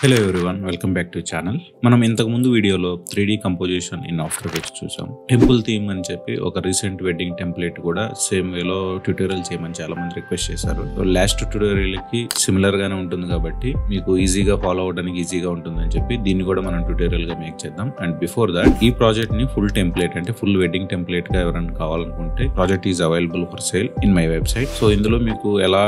Hello everyone, welcome back to channel. మనం ఇంతకు ముందు వీడియోలో 3D composition in after effects చూసాం. టెంపుల్ థీమ్ అని చెప్పి ఒక రీసెంట్ వెడ్డింగ్ టెంప్లెట్ కూడా సేమ్ వేలో ట్యూటోరియల్ చేయమని చాలా మంది రిక్వెస్ట్ చేశారు. లాస్ట్ ట్యూటోరియల్ కి సిమిలర్ గానే ఉంటుంది కాబట్టి మీకు ఈజీగా ఫాలో అవడానికి ఈజీగా ఉంటుందని చెప్పి దీన్ని కూడా మనం ట్యూటోరియల్ గా మేక్ చేద్దాం. అండ్ బిఫోర్ దాట్ ఈ ప్రాజెక్ట్ ని ఫుల్ టెంప్లెట్ అంటే ఫుల్ వెడ్డింగ్ టెంప్లెట్ గా ఎవరైనా కావాలనుకుంటే project is available for sale in my website. So ఇందులో మీకు ఎలా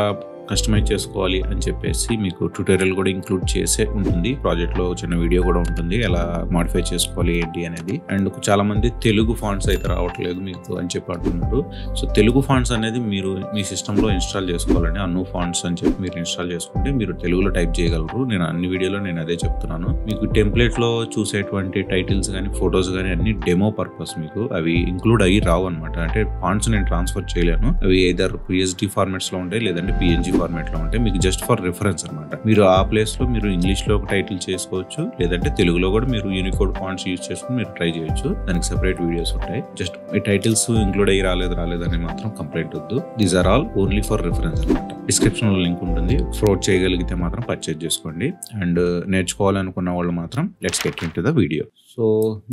కస్టమైజ్ చేసుకోవాలి అని చెప్పేసి మీకు ట్యూటోరియల్ కూడా ఇంక్లూడ్ చేసే ఉంటుంది. ప్రాజెక్ట్ లో చిన్న వీడియో కూడా ఉంటుంది ఎలా మాడిఫై చేసుకోవాలి ఏంటి అనేది. అండ్ చాలా మంది తెలుగు ఫాంట్స్ అయితే రావట్లేదు మీకు అని చెప్పి అంటున్నారు. సో తెలుగు ఫాంట్స్ అనేది మీరు మీ సిస్టమ్ లో ఇన్స్టాల్ చేసుకోవాలండి. అన్ను ఫాంట్స్ అని చెప్పి మీరు ఇన్స్టాల్ చేసుకుంటే మీరు తెలుగులో టైప్ చేయగలరు. నేను అన్ని వీడియోలో నేను అదే చెప్తున్నాను. మీకు టెంప్లెట్ లో చూసేటువంటి టైటిల్స్ కానీ ఫొటోస్ కానీ అన్ని డెమో పర్పస్, మీకు అవి ఇంక్లూడ్ అయ్యి రావు అనమాట. అంటే ఫాంట్స్ నేను ట్రాన్స్ఫర్ చేయలేను. అవి ఏదర్ పిఎస్డి ఫార్మాట్స్ లో ఉంటాయి లేదంటే పిఎన్జి ఫార్మాట్ లో ఉంటాయి. మీకు జస్ట్ ఫర్ రిఫరెన్స్ అనమాట. మీరు ఆ ప్లేస్ లో మీరు ఇంగ్లీష్ లో ఒక టైటిల్ చేసుకోవచ్చు, లేదంటే తెలుగులో కూడా మీరు యూనికోడ్ ఫాంట్స్ యూజ్ చేసుకుని మీరు ట్రై చేయొచ్చు. దానికి సెపరేట్ వీడియోస్ ఉంటాయి. జస్ట్ ఈ టైటిల్స్ ఇంక్లూడ్ అయ్యి రాలేదని మాత్రం కంప్లైంట్ వద్దు. These are all only for reference అనమాట. డిస్క్రిప్షన్ లో లింక్ ఉంటుంది. ఫ్రోడ్ చేయగలిగితే మాత్రం పర్చేజ్ చేసుకోండి. అండ్ నేర్చుకోవాలనుకున్న వాళ్ళు మాత్రం let's get into the video. So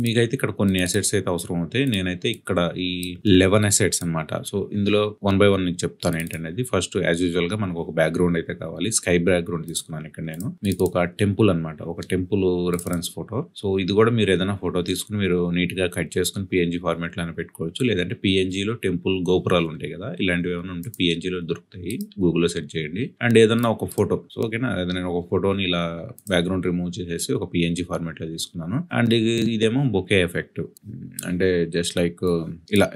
మీకైతే ఇక్కడ కొన్ని అసెట్స్ అయితే అవసరం అవుతాయి. నేనైతే ఇక్కడ ఈ 11 అసెట్స్ అనమాట. సో ఇందులో 1 by 1 మీకు చెప్తాను ఏంటనేది. ఫస్ట్ యాజ్ యూజువల్ గా మనకు ఒక బ్యాక్గ్రౌండ్ అయితే కావాలి. స్కై బ్యాక్గ్రౌండ్ తీసుకున్నాను ఇక్కడ నేను. మీకు ఒక టెంపుల్ అనమాట, ఒక టెంపుల్ రిఫరెన్స్ ఫోటో. సో ఇది కూడా మీరు ఏదైనా ఫోటో తీసుకుని మీరు నీట్ గా కట్ చేసుకుని పిఎన్జీ ఫార్మాట్ లో పెట్టుకోవచ్చు, లేదంటే పిఎన్జీలో టెంపుల్ గోపురాలు ఉంటాయి కదా, ఇలాంటివి ఏమైనా ఉంటే పిఎన్జీలో దొరుకుతాయి. గూగుల్లో సెర్చ్ చేయండి. అండ్ ఏదన్నా ఒక ఫోటో, సో ఓకేనా, నేను ఒక ఫోటోని ఇలా బ్యాక్గ్రౌండ్ రిమూవ్ చేసేసి ఒక పిఎన్జీ ఫార్మాట్ లో తీసుకున్నాను. అండ్ ఇదేమో బొకే ఎఫెక్ట్, అంటే జస్ట్ లైక్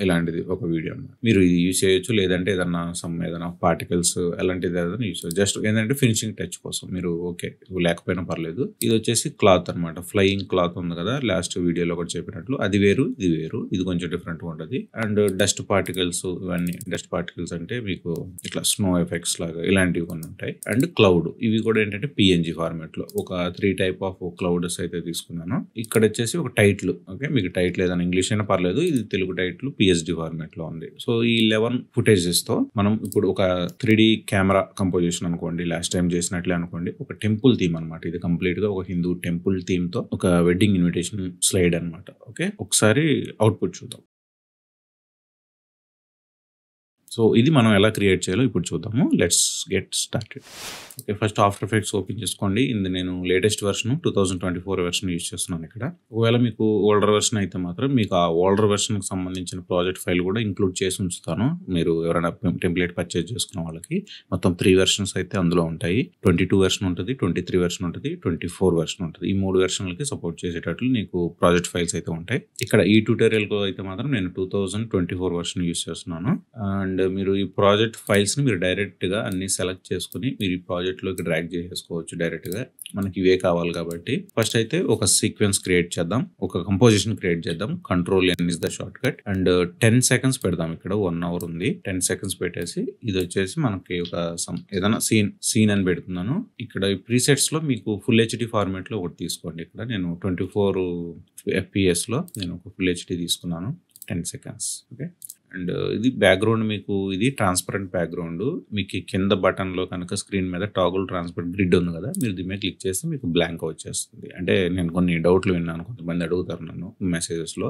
ఇలాంటిది ఒక వీడియో మీరు ఇది యూజ్ చేయొచ్చు, లేదంటే ఏదైనా పార్టికల్స్ అలాంటిది ఏదైనా యూజ్ చేయొచ్చు. జస్ట్ ఏంటంటే ఫినిషింగ్ టచ్ కోసం మీరు ఓకే లేకపోయినా పర్లేదు. ఇది వచ్చేసి క్లాత్ అనమాట. ఫ్లయింగ్ క్లాత్ ఉంది కదా లాస్ట్ వీడియోలో కూడా చెప్పినట్లు, అది వేరు ఇది వేరు. ఇది కొంచెం డిఫరెంట్ గా ఉంటుంది. అండ్ డస్ట్ పార్టికల్స్, ఇవన్నీ డస్ట్ పార్టికల్స్ అంటే మీకు ఇట్లా స్నో ఎఫెక్ట్స్ లాగా ఇలాంటివి కొన్ని ఉంటాయి. అండ్ క్లౌడ్, ఇవి కూడా ఏంటంటే పిఎన్జీ ఫార్మాట్ లో ఒక 3 టైప్ ఆఫ్ క్లౌడ్స్ అయితే తీసుకున్నాను. ఇక్కడ వచ్చేసి ఒక టైటిల్, ఓకే, మీకు టైటిల్ ఏదైనా ఇంగ్లీష్ అయినా పర్లేదు, ఇది తెలుగు టైటిల్ పిఎస్డి ఫార్మాట్ లో ఉంది. సో ఈ 11 ఫుటేజెస్ తో మనం ఇప్పుడు ఒక 3D కెమెరా కంపోజిషన్ అనుకోండి, లాస్ట్ టైం చేసినట్లే అనుకోండి, ఒక టెంపుల్ థీమ్ అనమాట. ఇది కంప్లీట్ గా ఒక హిందూ టెంపుల్ థీమ్ తో ఒక వెడ్డింగ్ ఇన్విటేషన్ స్లైడ్ అనమాట. ఓకే, ఒకసారి అవుట్పుట్ చూద్దాం. సో ఇది మనం ఎలా క్రియేట్ చేయాలో ఇప్పుడు చూద్దాము. Let's get started. Okay, first after effects open చేసుకోండి. ఇది నేను లేటెస్ట్ వెర్షన్ 2024 వెర్షన్ యూజ్ చేస్తున్నాను ఇక్కడ. ఒకవేళ మీకు ఓల్డర్ వెర్షన్ అయితే మాత్రం మీకు ఆ ఓల్డర్ వెర్షన్ కి సంబంధించిన ప్రాజెక్ట్ ఫైల్ కూడా ఇంక్లూడ్ చేసి ఉంచుతాను. మీరు ఎవరైనా టెంప్లెట్ పర్చేజ్ చేసుకున్న వాళ్ళకి మొత్తం 3 వెర్షన్స్ అయితే అందులో ఉంటాయి. 22 వెర్షన్ ఉంటుంది, 23 వెర్షన్ ఉంటుంది, 24 వెర్షన్ ఉంటుంది. ఈ 3 వెర్షన్లకి సపోర్ట్ చేసేటట్లు నీకు ప్రాజెక్ట్ ఫైల్స్ అయితే ఉంటాయి. ఇక్కడ ఈ ట్యూటోరియల్ అయితే మాత్రం నేను 2024 వెర్షన్ యూజ్ చేస్తున్నాను. అండ్ మీరు ఈ ప్రాజెక్ట్ ఫైల్స్ ని మీరు డైరెక్ట్ గా అన్ని సెలెక్ట్ చేసుకుని మీరు ఈ ప్రాజెక్ట్ లోకి డ్రాగ్ చేసేసుకోవచ్చు డైరెక్ట్ గా. మనకి ఇవే కావాలి కాబట్టి ఫస్ట్ అయితే ఒక సీక్వెన్స్ క్రియేట్ చేద్దాం, ఒక కంపోజిషన్ క్రియేట్ చేద్దాం. Ctrl+N is the short cut. And 10 seconds పెడదాం. ఇక్కడ 1 hour ఉంది. 10 సెకండ్స్ పెట్టేసి ఇది వచ్చేసి మనకి ఒక ఏదైనా సీన్ అని పెడుతున్నాను. ఇక్కడ ఈ ప్రీసెట్స్ లో మీకు ఫుల్ హెచ్డి ఫార్మాట్ లో ఒకటి తీసుకోండి. ఇక్కడ నేను 24 FPS లో నేను ఒక ఫుల్ హెచ్డి తీసుకున్నాను. 10 సెకండ్స్. ఓకే, అండ్ ఇది బ్యాక్గ్రౌండ్, మీకు ఇది ట్రాన్స్పరెంట్ బ్యాక్గ్రౌండ్. మీకు కింద బటన్ లో కనుక స్క్రీన్ మీద టాగుల్ ట్రాన్స్పరెంట్ గ్రిడ్ ఉంది కదా, మీరు దీని మీద క్లిక్ చేస్తే మీకు బ్లాంక్ వచ్చేస్తుంది. అంటే నేను కొన్ని డౌట్లు విన్నాను, కొంతమంది అడుగుతారు నన్ను మెసేజెస్ లో,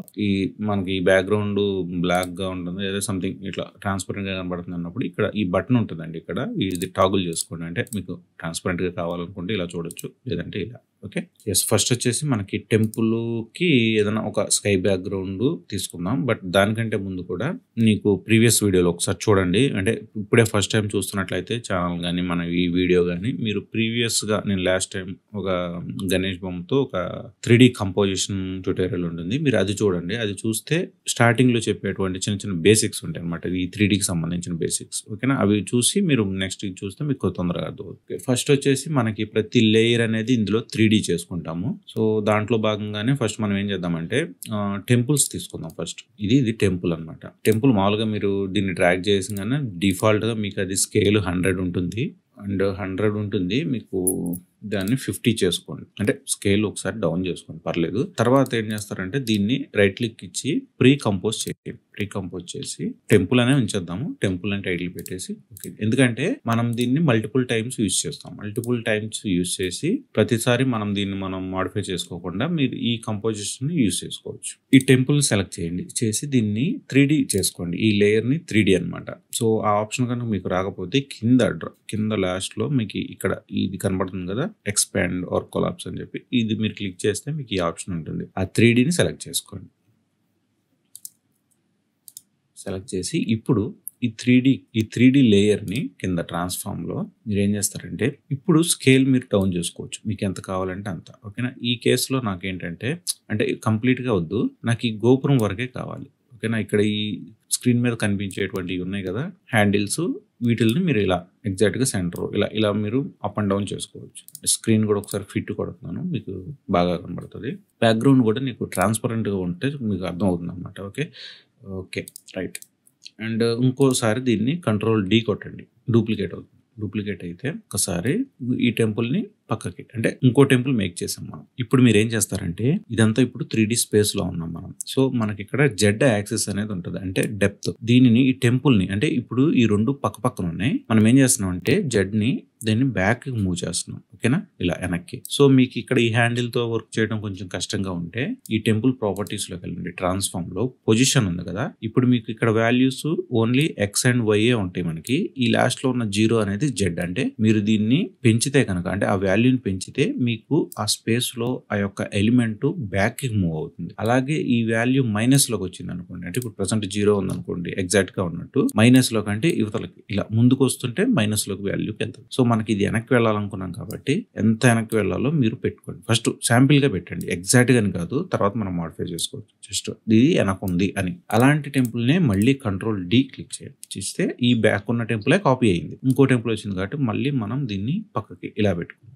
మనకి ఈ బ్యాక్గ్రౌండ్ బ్లాక్ గా ఉంటుంది, ఏదో సంథింగ్ ఇట్లా ట్రాన్స్పరెంట్ గా కనబడుతుంది అన్నప్పుడు ఇక్కడ ఈ బటన్ ఉంటుందండి. ఇక్కడ ఇది టాగుల్ చేసుకోండి. అంటే మీకు ట్రాన్స్పరెంట్ గా కావాలనుకుంటే ఇలా చూడొచ్చు, లేదంటే ఇలా. ఓకే, ఎస్, ఫస్ట్ వచ్చేసి మనకి టెంపుల్ కి ఏదైనా ఒక స్కై బ్యాక్గ్రౌండ్ తీసుకుందాం. బట్ దానికంటే ముందు కూడా నీకు ప్రీవియస్ వీడియోలో ఒకసారి చూడండి. అంటే ఇప్పుడే ఫస్ట్ టైం చూస్తున్నట్లయితే ఛానల్ కానీ మన ఈ వీడియో కానీ మీరు ప్రీవియస్ గా నేను లాస్ట్ టైం ఒక గణేష్ బొమ్మతో ఒక 3D కంపోజిషన్ ట్యూటోరియల్ ఉంటుంది, మీరు అది చూడండి. అది చూస్తే స్టార్టింగ్ లో చెప్పేటువంటి చిన్న చిన్న బేసిక్స్ ఉంటాయి అనమాట, ఈ 3Dకి సంబంధించిన బేసిక్స్. ఓకేనా, అవి చూసి మీరు నెక్స్ట్ చూస్తే మీకు తొందరగా అర్థమవుతుంది. ఫస్ట్ వచ్చేసి మనకి ప్రతి లేయర్ అనేది ఇందులో 3D చేసుకుంటాము. సో దాంట్లో భాగంగానే ఫస్ట్ మనం ఏం చేద్దామంటే టెంపుల్స్ తీసుకుందాం. ఫస్ట్ ఇది టెంపుల్ అనమాట. టెంపుల్ మామూలుగా మీరు దీన్ని డ్రాగ్ చేసిన డిఫాల్ట్ గా మీకు అది స్కేల్ 100 ఉంటుంది. అండ్ 100 ఉంటుంది. మీకు దాన్ని 50 చేసుకోండి. అంటే స్కేల్ ఒకసారి డౌన్ చేసుకోండి, పర్లేదు. తర్వాత ఏం చేస్తారంటే దీన్ని రైట్ క్లిక్ ఇచ్చి ప్రీ కంపోజ్ చేయండి. ప్రీ కంపోజ్ చేసి టెంపుల్ అనే ఉంచేద్దాము. టెంపుల్ అని టైటిల్ పెట్టేసి ఓకే. ఎందుకంటే మనం దీన్ని మల్టిపుల్ టైమ్స్ యూజ్ చేస్తాం. మల్టిపుల్ టైమ్స్ యూజ్ చేసి ప్రతిసారి మనం దీన్ని మాడిఫై చేసుకోకుండా మీరు ఈ కంపోజిషన్ యూజ్ చేసుకోవచ్చు. ఈ టెంపుల్ సెలెక్ట్ చేయండి, చేసి దీన్ని 3D చేసుకోండి. ఈ లేయర్ ని 3D అనమాట. సో ఆ ఆప్షన్ కనుక మీకు రాకపోతే కింద లాస్ట్ లో మీకు ఇక్కడ ఇది కనబడుతుంది కదా, ఎక్స్పాండ్ ఆర్ కొలాప్స్ అని చెప్పి, ఇది మీరు క్లిక్ చేస్తే మీకు ఈ ఆప్షన్ ఉంటుంది. ఆ 3Dని సెలెక్ట్ చేసుకోండి. సెలెక్ట్ చేసి ఇప్పుడు ఈ 3D లేయర్ని కింద ట్రాన్స్ఫార్మ్ లో మీరు ఏం చేస్తారంటే ఇప్పుడు స్కేల్ మీరు డౌన్ చేసుకోవచ్చు, మీకు ఎంత కావాలంటే అంత. ఓకేనా. ఈ కేసులో నాకేంటంటే అంటే కంప్లీట్ గా వద్దు, నాకు ఈ గోపురం వరకే కావాలి. ఓకేనా. ఇక్కడ ఈ స్క్రీన్ మీద కనిపించేటువంటివి ఉన్నాయి కదా హ్యాండిల్స్, వీటిల్ని మీరు ఇలా ఎగ్జాక్ట్గా సెంటర్ ఇలా మీరు అప్ అండ్ డౌన్ చేసుకోవచ్చు. స్క్రీన్ కూడా ఒకసారి ఫిట్ కొడుతున్నాను, మీకు బాగా కనబడుతుంది. బ్యాక్గ్రౌండ్ కూడా నీకు ట్రాన్స్పరెంట్గా ఉంటే మీకు అర్థం అవుతుంది అనమాట. Okay right. అండ్ ఇంకోసారి దీన్ని Ctrl+D కొట్టండి, డూప్లికేట్ అవుతుంది. డూప్లికేట్ అయితే ఒకసారి ఈ టెంపుల్ని పక్కకి, అంటే ఇంకో టెంపుల్ మేక్ చేసాం మనం. ఇప్పుడు మీరు ఏం చేస్తారంటే ఇదంతా ఇప్పుడు 3D స్పేస్ లో ఉన్నాం మనం. సో మనకి ఇక్కడ జెడ్ యాక్సిస్ అనేది ఉంటుంది, అంటే డెప్త్. దీనిని ఈ టెంపుల్ ని, అంటే ఇప్పుడు ఈ రెండు పక్క పక్కన ఉన్నాయి, మనం ఏం చేస్తున్నాం అంటే జెడ్ ని దీన్ని బ్యాక్ మూవ్ చేస్తున్నాం. ఓకేనా, ఇలా వెనక్కి. సో మీకు ఇక్కడ ఈ హ్యాండిల్ తో వర్క్ చేయడం కొంచెం కష్టంగా ఉంటే ఈ టెంపుల్ ప్రాపర్టీస్ లోకి వెళ్ళండి. ట్రాన్స్ఫార్మ్ లో పొజిషన్ ఉంది కదా, ఇప్పుడు మీకు ఇక్కడ values only X and Y ఉంటాయి మనకి. ఈ లాస్ట్ లో ఉన్న 0 అనేది జెడ్. అంటే మీరు దీన్ని పెంచితే కనుక, అంటే ఆ వాల్యూని పెంచితే మీకు ఆ స్పేస్ లో ఆ యొక్క ఎలిమెంట్ బ్యాక్ కి మూవ్ అవుతుంది. అలాగే ఈ వాల్యూ మైనస్ లోకి వచ్చింది అనుకోండి, అంటే ఇప్పుడు ప్రెసెంట్ 0 ఉంది అనుకోండి, ఎగ్జాక్ట్ గా ఉన్నట్టు మైనస్ లో కంటే యువతలకి ఇలా ముందుకు వస్తుంటే మైనస్ లోకి వాల్యూకి వెళ్తుంది. సో మనకి ఇది వెనక్కి వెళ్ళాలనుకున్నాం కాబట్టి ఎంత వెనక్కి వెళ్ళాలో మీరు పెట్టుకోండి. ఫస్ట్ శాంపిల్ గా పెట్టండి, ఎగ్జాక్ట్ గాని కాదు, తర్వాత మనం మాడిఫై చేసుకోవచ్చు. జస్ట్ ఇది వెనక ఉంది అని. అలాంటి టెంపుల్ నే మళ్ళీ Ctrl+D క్లిక్ చేయండి, చేస్తే ఈ బ్యాక్ ఉన్న టెంపులే కాపీ అయింది. ఇంకో టెంపుల్ వచ్చింది కాబట్టి మళ్ళీ మనం దీన్ని పక్కకి ఇలా పెట్టుకుందాం.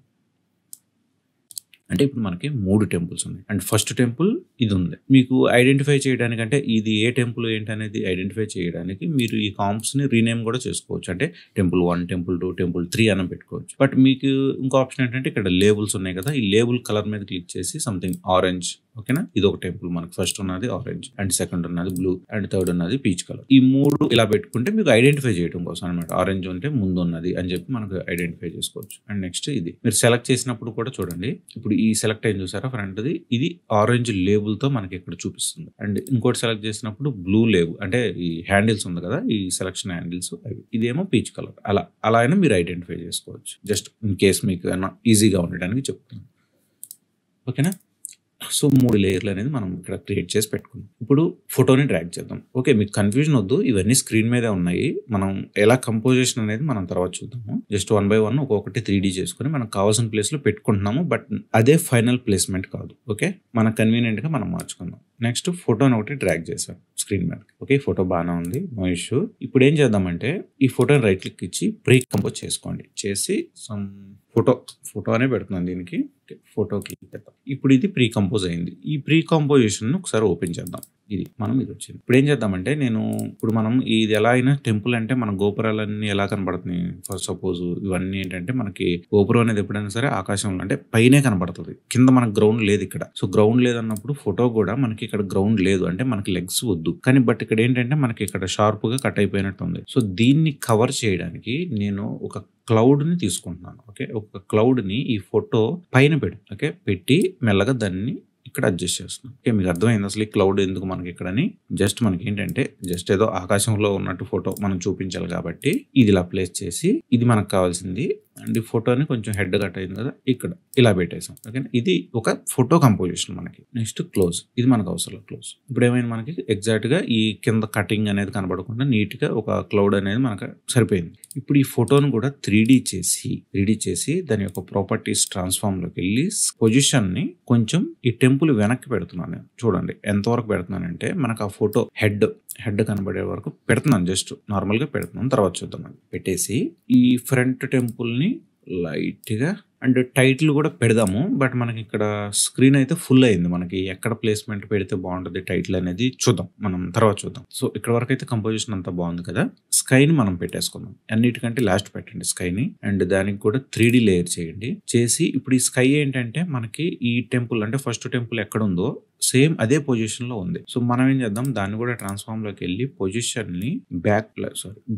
అంటే ఇప్పుడు మనకి 3 టెంపుల్స్ ఉన్నాయి. అండ్ ఫస్ట్ టెంపుల్ ఇది ఉంది. మీకు ఐడెంటిఫై చేయడానికి, అంటే ఇది ఏ టెంపుల్ ఏంటి అనేది ఐడెంటిఫై చేయడానికి మీరు ఈ కాంప్స్ ని రీనేమ్ కూడా చేసుకోవచ్చు. అంటే టెంపుల్ 1, టెంపుల్ 2, టెంపుల్ 3 అని పెట్టుకోవచ్చు. బట్ మీకు ఇంకో ఆప్షన్ ఏంటంటే ఇక్కడ లేబుల్స్ ఉన్నాయి కదా, ఈ లేబుల్ కలర్ మీద క్లిక్ చేసి సంథింగ్ ఆరెంజ్. ఓకేనా, ఇది ఒక టెంపుల్ మనకి. ఫస్ట్ ఉన్నది ఆరెంజ్, అండ్ సెకండ్ ఉన్నది బ్లూ, అండ్ థర్డ్ ఉన్నది పీచ్ కలర్. ఈ 3 ఇలా పెట్టుకుంటే మీకు ఐడెంటిఫై చేయడం కోసం అనమాట. ఆరెంజ్ అంటే ముందు ఉన్నది అని చెప్పి మనకు ఐడెంటిఫై చేసుకోవచ్చు. అండ్ నెక్స్ట్ ఇది మీరు సెలెక్ట్ చేసినప్పుడు కూడా చూడండి, ఇప్పుడు ఈ సెలెక్ట్ అయింది చూసారా ఫ్రంట్ది, ఇది ఆరెంజ్ లేబుల్ తో మనకి ఇక్కడ చూపిస్తుంది. అండ్ ఇంకోటి సెలెక్ట్ చేసినప్పుడు బ్లూ లేబుల్, అంటే ఈ హ్యాండిల్స్ ఉంది కదా, ఈ సెలక్షన్ హ్యాండిల్స్ అవి, ఇదేమో పీచ్ కలర్. అలా అయినా మీరు ఐడెంటిఫై చేసుకోవచ్చు. జస్ట్ ఇన్ కేస్ మీకు ఈజీగా ఉండడానికి చెప్తున్నాను. ఓకేనా. సో 3 లేయర్లు అనేది మనం ఇక్కడ క్రియేట్ చేసి పెట్టుకున్నాం. ఇప్పుడు ఫోటోని డ్రాగ్ చేద్దాం. ఓకే, మీకు కన్ఫ్యూజన్ వద్దు, ఇవన్నీ స్క్రీన్ మీదే ఉన్నాయి. మనం ఎలా కంపోజిషన్ అనేది మనం తర్వాత చూద్దాము. జస్ట్ 1 by 1 ఒక్కొక్కటి 3D చేసుకుని మనకు కావాల్సిన ప్లేస్ లో పెట్టుకుంటున్నాము. బట్ అదే ఫైనల్ ప్లేస్మెంట్ కాదు. ఓకే, మనకు కన్వీనియంట్ గా మనం మార్చుకుందాం. నెక్స్ట్ ఫోటోని ఒకటి డ్రాగ్ చేసాం స్క్రీన్ మీద. ఓకే, ఫోటో బాగానే ఉంది, నో ఇష్యూ. ఇప్పుడు ఏం చేద్దామంటే ఈ ఫోటోని రైట్ క్లిక్ ఇచ్చి ప్రీ కంపోజ్ చేసుకోండి. చేసి సమ్ ఫోటో అనే పెడుతున్నాను దీనికి. ఫోటోకి ఇప్పుడు ఇది ప్రీ కంపోజ్ అయింది. ఈ ప్రీ కంపోజిషన్ ఒకసారి ఓపెన్ చేద్దాం. ఇది వచ్చింది. ఇప్పుడు ఏం చేద్దామంటే ఇప్పుడు మనం ఇది ఎలా అయినా టెంపుల్ అంటే మన గోపురాలన్నీ ఎలా కనబడుతున్నాయి. ఫస్ట్ సపోజ్ ఇవన్నీ ఏంటంటే మనకి గోపురం అనేది ఎప్పుడైనా సరే ఆకాశంలో అంటే పైనే కనబడుతుంది, కింద మనకు గ్రౌండ్ లేదు ఇక్కడ. సో గ్రౌండ్ లేదన్నప్పుడు ఫోటో కూడా మనకి ఇక్కడ గ్రౌండ్ లేదు, అంటే మనకి లెగ్స్ వద్దు. కానీ బట్ ఇక్కడ ఏంటంటే మనకి ఇక్కడ షార్ప్ గా కట్ అయిపోయినట్టు ఉంది. సో దీన్ని కవర్ చేయడానికి నేను ఒక క్లౌడ్ ని తీసుకుంటున్నాను. ఓకే, ఒక క్లౌడ్ ని ఈ ఫోటో పైన పెట్టి మెల్లగా దాన్ని ఇక్కడ అడ్జస్ట్ చేస్తున్నాం. ఓకే, మీకు అర్థమైంది అసలు ఈ క్లౌడ్ ఎందుకు మనకి ఇక్కడని. జస్ట్ మనకి ఏంటంటే జస్ట్ ఏదో ఆకాశంలో ఉన్నట్టు ఫోటో మనం చూపించాలి కాబట్టి ఇది ఇలా ప్లేస్ చేసి, ఇది మనకు కావాల్సింది. అండ్ ఈ ఫోటోని కొంచెం హెడ్ కట్ అయింది కదా, ఇక్కడ ఇలా పెట్టేసాం. ఓకే, ఇది ఒక ఫోటో కంపోజిషన్ మనకి. నెక్స్ట్ క్లోజ్, ఇది మనకు అవసరం క్లోజ్. ఇప్పుడు ఏమైంది, మనకి ఎగ్జాక్ట్ గా ఈ కింద కటింగ్ అనేది కనబడకుండా నీట్ గా ఒక క్లౌడ్ అనేది మనకు సరిపోయింది. ఇప్పుడు ఈ ఫోటోను కూడా 3D చేసి దాని యొక్క ప్రాపర్టీస్ ట్రాన్స్ఫార్మ్ లోకి వెళ్ళి పొజిషన్ ని కొంచెం ఈ టెంపుల్ వెనక్కి పెడుతున్నాను నేను. చూడండి ఎంతవరకు పెడుతున్నానంటే మనకు ఆ ఫోటో హెడ్ కనబడే వరకు పెడుతున్నాను. జస్ట్ నార్మల్ గా పెడుతున్నాను, తర్వాత చూద్దాం. పెట్టేసి ఈ ఫ్రంట్ టెంపుల్ ని లైట్ గా అండ్ టైటిల్ కూడా పెడదాము. బట్ మనకి ఇక్కడ స్క్రీన్ అయితే ఫుల్ అయింది. మనకి ఎక్కడ ప్లేస్మెంట్ పెడితే బాగుంటుంది టైటిల్ అనేది చూద్దాం, మనం తర్వాత చూద్దాం. సో ఇక్కడ వరకు అయితే కంపోజిషన్ అంతా బాగుంది కదా. స్కైని మనం పెట్టేసుకుందాం. అన్నిటికంటే లాస్ట్ పెట్టండి స్కైని. అండ్ దానికి కూడా 3D లేయర్ చేయండి. చేసి ఇప్పుడు ఈ స్కై ఏంటంటే మనకి ఈ టెంపుల్ అంటే ఫస్ట్ టెంపుల్ ఎక్కడ ఉందో సేమ్ అదే పొజిషన్ లో ఉంది. సో మనం ఏం చేద్దాం, దాన్ని కూడా ట్రాన్స్ఫార్మ్ లోకి వెళ్ళి పొజిషన్ ని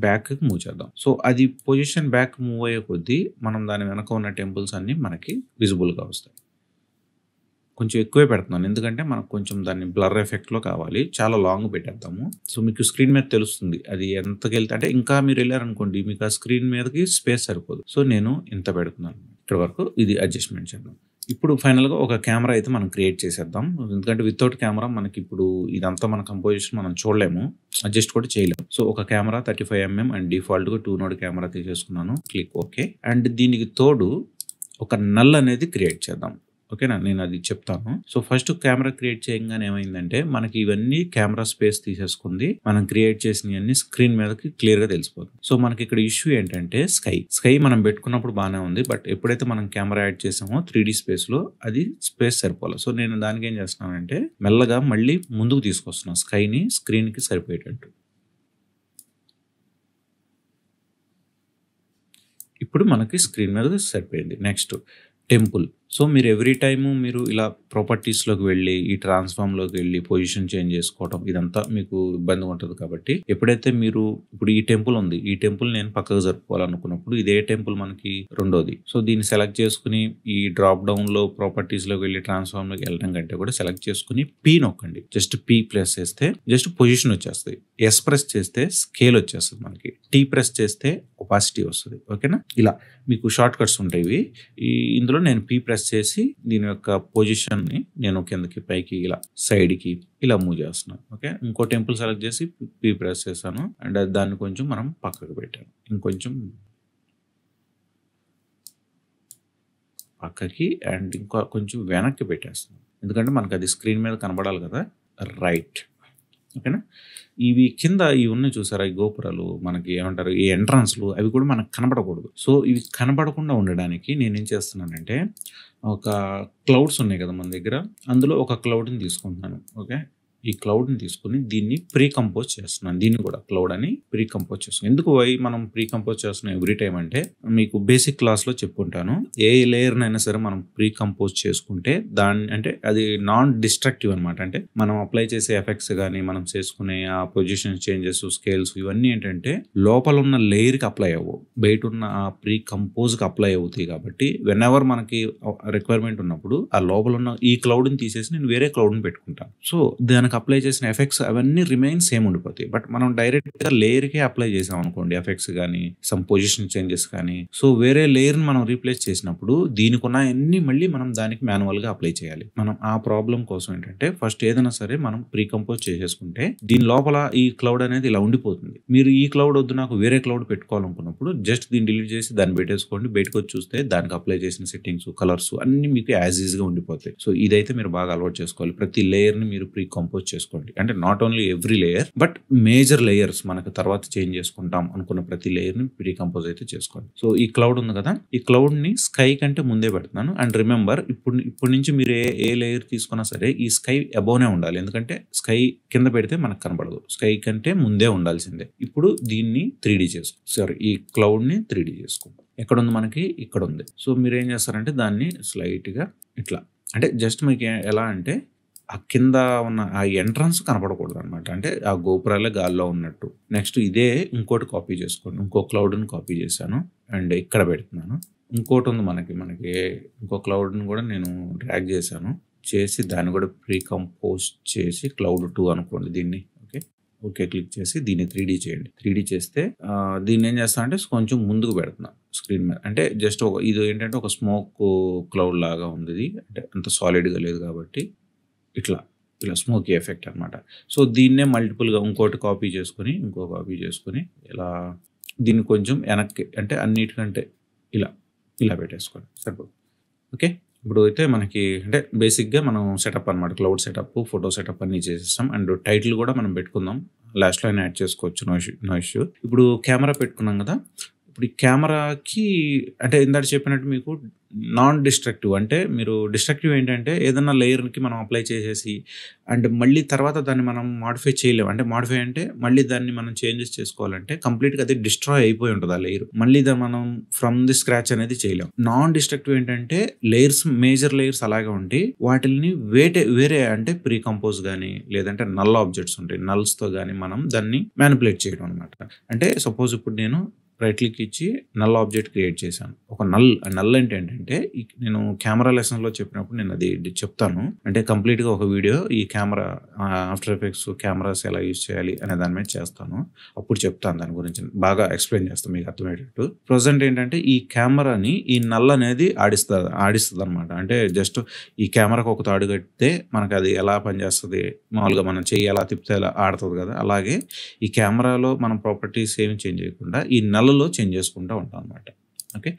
బ్యాక్ మూవ్ చేద్దాం. సో అది పొజిషన్ బ్యాక్ మూవ్ అయ్యే కొద్దీ మనం దాని వెనక ఉన్న టెంపుల్స్ అన్ని మనకి విజిబుల్ గా వస్తాయి. కొంచెం ఎక్కువే పెడుతున్నాను ఎందుకంటే మనకు కొంచెం దాన్ని బ్లర్ ఎఫెక్ట్ లో కావాలి. చాలా లాంగ్ పెట్టేద్దాము. సో మీకు స్క్రీన్ మీద తెలుస్తుంది అది ఎంతకి వెళ్తే. అంటే ఇంకా మీరు వెళ్ళారనుకోండి మీకు ఆ స్క్రీన్ మీదకి స్పేస్ సరిపోదు. సో నేను ఇంత పెడుతున్నాను. ఇక్కడ వరకు ఇది అడ్జస్ట్మెంట్ చేద్దాం. ఇప్పుడు ఫైనల్గా ఒక కెమెరా అయితే మనం క్రియేట్ చేసేద్దాం. ఎందుకంటే వితౌట్ కెమెరా మనకి ఇప్పుడు ఇదంతా మన కంపోజిషన్ మనం చూడలేము, అడ్జస్ట్ కూడా చేయలేము. సో ఒక కెమెరా 35mm అండ్ డిఫాల్ట్ గా 2 నోడ్ కెమెరా తీసేసుకున్నాను. Click okay. అండ్ దీనికి తోడు ఒక నల్ అనేది క్రియేట్ చేద్దాం. ఓకేనా, నేను అది చెప్తాను. సో ఫస్ట్ కెమెరా క్రియేట్ చేయగానే ఏమైందంటే మనకి ఇవన్నీ కెమెరా స్పేస్ తీసేసుకుంది. మనం క్రియేట్ చేసినవన్నీ స్క్రీన్ మీదకి క్లియర్ గా తెలిసిపోతుంది. సో మనకి ఇక్కడ ఇష్యూ ఏంటంటే స్కై మనం పెట్టుకున్నప్పుడు బాగానే ఉంది. బట్ ఎప్పుడైతే మనం కెమెరా యాడ్ చేసామో 3D స్పేస్ లో అది స్పేస్ సరిపోలేదు. సో నేను దానికి ఏం చేస్తున్నానంటే మెల్లగా మళ్ళీ ముందుకు తీసుకొస్తున్నాను స్కైని స్క్రీన్ కి సరిపోయేటట్టు. ఇప్పుడు మనకి స్క్రీన్ మీద సరిపోయింది. Next temple. సో మీరు ఎవ్రీ టైము మీరు ఇలా ప్రాపర్టీస్లోకి వెళ్ళి ఈ ట్రాన్స్ఫార్మ్లోకి వెళ్ళి పొజిషన్ చేంజ్ చేసుకోవడం ఇదంతా మీకు ఇబ్బందిగా ఉంటుంది. కాబట్టి ఎప్పుడైతే మీరు ఇప్పుడు ఈ టెంపుల్ ఉంది, ఈ టెంపుల్ నేను పక్కకు జరుపుకోవాలనుకున్నప్పుడు ఇదే టెంపుల్ మనకి రెండోది. సో దీన్ని సెలెక్ట్ చేసుకుని ఈ డ్రాప్ డౌన్లో ప్రాపర్టీస్లోకి వెళ్ళి ట్రాన్స్ఫార్మ్లోకి వెళ్ళడం కంటే కూడా సెలెక్ట్ చేసుకుని పీ నొక్కండి. జస్ట్ పీ ప్రెస్ చేస్తే జస్ట్ పొజిషన్ వచ్చేస్తుంది. ఎస్ ప్రెస్ చేస్తే స్కేల్ వచ్చేస్తుంది. మనకి టీ ప్రెస్ చేస్తే ఒపాసిటీ వస్తుంది. ఓకేనా, ఇలా మీకు షార్ట్ కట్స్ ఉంటాయి. ఇందులో నేను పీ ప్రెస్ చేసి దీని యొక్క పొజిషన్ ని నేను కిందకి పైకి ఇలా సైడ్ కి ఇలా మూవ్ చేస్తున్నాను. ఓకే, ఇంకో టెంపుల్ సెలెక్ట్ చేసి పీ ప్రెస్ చేశాను అండ్ దాన్ని కొంచెం మనం పక్కకు పెట్టాను. ఇంకొంచెం పక్కకి అండ్ ఇంకా కొంచెం వెనక్కి పెట్టేస్తున్నాం ఎందుకంటే మనకు అది స్క్రీన్ మీద కనబడాలి కదా. రైట్, ఓకేనా. ఇవి కింద ఇవి ఉన్నాయి చూసారా, ఈ గోపురాలు మనకి ఏమంటారు ఈ ఎంట్రన్స్లు, అవి కూడా మనకు కనబడకూడదు. సో ఇవి కనబడకుండా ఉండడానికి నేనేం చేస్తున్నానంటే ఒక క్లౌడ్స్ ఉన్నాయి కదా మన దగ్గర, అందులో ఒక క్లౌడ్ని తీసుకుంటున్నాను. ఓకే, ఈ క్లౌడ్ని తీసుకుని దీన్ని ప్రీ కంపోజ్ చేస్తున్నాను. దీన్ని కూడా క్లౌడ్ అని ప్రీ కంపోజ్ చేస్తున్నాను. ఎందుకు మనం ప్రీ కంపోజ్ చేస్తున్నాం ఎవ్రీ టైం అంటే మీకు బేసిక్ క్లాస్లో చెప్పుకుంటాను. ఏ లేయర్నైనా సరే మనం ప్రీ కంపోజ్ చేసుకుంటే దాన్ని అంటే అది నాన్ డిస్ట్రక్టివ్ అనమాట. అంటే మనం అప్లై చేసే ఎఫెక్ట్స్ కానీ మనం చేసుకునే ఆ పొజిషన్ చేంజెస్ స్కేల్స్ ఇవన్నీ ఏంటంటే లోపల ఉన్న లేయర్కి అప్లై అవ్వవు, బయట ఉన్న ఆ ప్రీ కంపోజ్కి అప్లై అవుతాయి. కాబట్టి వెన్ ఎవర్ మనకి రిక్వైర్మెంట్ ఉన్నప్పుడు ఆ లోపల ఉన్న ఈ క్లౌడ్ని తీసేసి నేను వేరే క్లౌడ్ని పెట్టుకుంటాను. సో దానికి అప్లై చేసిన ఎఫెక్ట్స్ అవన్నీ రిమైన్ సేమ్ ఉండిపోతాయి. బట్ మనం డైరెక్ట్ గా లేయర్ కే అప్లై చేసాం అనుకోండి ఎఫెక్ట్స్ కానీ సమ్ పొజిషన్ చేంజెస్ కానీ, సో వేరే లేయర్ ని మనం రీప్లేస్ చేసినప్పుడు దీనికి ఉన్న అన్ని మళ్ళీ మనం దానికి మాన్యువల్ గా అప్లై చేయాలి. మనం ఆ ప్రాబ్లం కోసం ఏంటంటే ఫస్ట్ ఏదైనా సరే మనం ప్రీ కంపోజ్ చేసేసుకుంటే దీని లోపల ఈ క్లౌడ్ అనేది ఇలా ఉండిపోతుంది. మీరు ఈ క్లౌడ్ వద్దు నాకు వేరే క్లౌడ్ పెట్టుకోవాలనుకున్నప్పుడు జస్ట్ దీన్ని డిలీట్ చేసి దాన్ని పెట్టేసుకోండి. బయటకు వచ్చి చూస్తే దానికి అప్లై చేసిన సెట్టింగ్స్ కలర్స్ అన్ని మీకు యాజ్ ఈజ్ గా ఉండిపోతాయి. సో ఇదైతే మీరు బాగా అలవాటు చేసుకోవాలి. ప్రతి లేయర్ ని మీరు ప్రీ కంపోజ్ చేసుకోండి. అంటే not only every layer but major layers మనకు తర్వాత చేంజ్ చేసుకుంటాం అనుకున్న ప్రతి లేయర్ ని ప్రీ కంపోజ్ అయితే చేసుకోండి. సో ఈ క్లౌడ్ ఉంది కదా, ఈ క్లౌడ్ ని స్కై కంటే ముందే పెడుతున్నాను. అండ్ రిమెంబర్ ఇప్పుడు నుంచి మీరు ఏ లేయర్ తీసుకున్నా సరే ఈ స్కై అబోవ్నే ఉండాలి. ఎందుకంటే స్కై కింద పెడితే మనకు కనబడదు, స్కై కంటే ముందే ఉండాల్సిందే. ఇప్పుడు దీన్ని 3D ఈ క్లౌడ్ ని 3D చేసుకుంటాం. ఎక్కడ ఉంది మనకి, ఇక్కడ ఉంది. సో మీరు ఏం చేస్తారంటే దాన్ని స్లైట్ గా ఇట్లా అంటే జస్ట్ మీకు ఎలా అంటే ఆ కింద ఉన్న ఆ ఎంట్రన్స్ కనపడకూడదు అనమాట. అంటే ఆ గోపురాలే గాల్లో ఉన్నట్టు. నెక్స్ట్ ఇదే ఇంకోటి కాపీ చేసుకోండి. ఇంకో క్లౌడ్ని కాపీ చేశాను అండ్ ఇక్కడ పెడుతున్నాను. ఇంకోటి ఉంది మనకి ఇంకో క్లౌడ్ని కూడా నేను డ్రాగ్ చేసి దాన్ని కూడా ప్రీ కంపోజ్ చేసి క్లౌడ్ 2 అనుకోండి దీన్ని. ఓకే క్లిక్ చేసి దీన్ని 3D చేయండి. 3D చేస్తే దీన్ని ఏం చేస్తా అంటే కొంచెం ముందుకు పెడుతున్నా స్క్రీన్ మీద. అంటే జస్ట్ ఇది ఏంటంటే ఒక స్మోక్ క్లౌడ్ లాగా ఉంది. అంటే అంత సాలిడ్గా లేదు కాబట్టి ఇట్లా స్మోకీ ఎఫెక్ట్ అనమాట. సో దీన్నే మల్టిపుల్గా ఇంకోటి కాపీ చేసుకొని ఇలా దీన్ని కొంచెం వెనక్కి అంటే అన్నిటికంటే ఇలా పెట్టేసుకోండి సరిపోదు. ఓకే, ఇప్పుడు అయితే మనకి అంటే బేసిక్గా మనం సెటప్ అనమాట, క్లౌడ్ సెటప్ ఫోటో సెటప్ అన్ని చేసేస్తాం. అండ్ టైటిల్ కూడా మనం పెట్టుకుందాం, లాస్ట్లో అయినా యాడ్ చేసుకోవచ్చు, నో ఇష్యూ. ఇప్పుడు కెమెరా పెట్టుకున్నాం కదా, ఇప్పుడు ఈ కెమెరాకి అంటే ఇందాక చెప్పినట్టు మీకు నాన్ డిస్ట్రక్టివ్ అంటే మీరు డిస్ట్రక్టివ్ ఏంటంటే ఏదన్నా లేయర్కి మనం అప్లై చేసేసి అండ్ మళ్ళీ తర్వాత దాన్ని మనం మాడిఫై చేయలేము. అంటే మాడిఫై అంటే మళ్ళీ దాన్ని మనం చేంజెస్ చేసుకోవాలంటే కంప్లీట్గా అది డిస్ట్రాయ్ అయిపోయి ఉంటుంది ఆ లేయర్. మళ్ళీ దాన్ని మనం ఫ్రమ్ ది స్క్రాచ్ అనేది చేయలేం. నాన్ డిస్ట్రక్టివ్ ఏంటంటే లేయర్స్ మేజర్ లేయర్స్ అలాగే ఉండి వాటిని వేరే అంటే ప్రీ కంపోజ్ కానీ లేదంటే నల్ ఆబ్జెక్ట్స్ ఉంటాయి, నల్స్తో కానీ మనం దాన్ని మ్యానిపులేట్ చేయడం అనమాట. అంటే సపోజ్ ఇప్పుడు నేను రైట్ క్లిక్ ఇచ్చి నల్ ఆబ్జెక్ట్ క్రియేట్ చేశాను. ఒక నల్ అంటే ఏంటంటే నేను కెమెరా లెసన్లో చెప్పినప్పుడు నేను అది చెప్తాను. అంటే కంప్లీట్గా ఒక వీడియో ఈ కెమెరా ఆఫ్టర్ ఎఫెక్ట్స్ కెమెరాస్ ఎలా యూజ్ చేయాలి అనే దాని మీద చేస్తాను. అప్పుడు చెప్తాను దాని గురించి బాగా ఎక్స్ప్లెయిన్ చేస్తాను మీకు అర్థమయ్యేటట్టు. ప్రజెంట్ ఏంటంటే ఈ కెమెరాని ఈ నల్ అనేది ఆడిస్తుంది అనమాట. అంటే జస్ట్ ఈ కెమెరాకి ఒక తాడు కడితే మనకు అది ఎలా పనిచేస్తుంది, మామూలుగా మనం చెయ్యి ఎలా తిప్పితే ఎలా ఆడుతుంది కదా, అలాగే ఈ కెమెరాలో మనం ప్రాపర్టీస్ ఏమి చేంజ్ చేయకుండా ఈ నల్లలో చేంజ్ చేసుకుంటూ ఉంటాం అనమాట. ఓకే,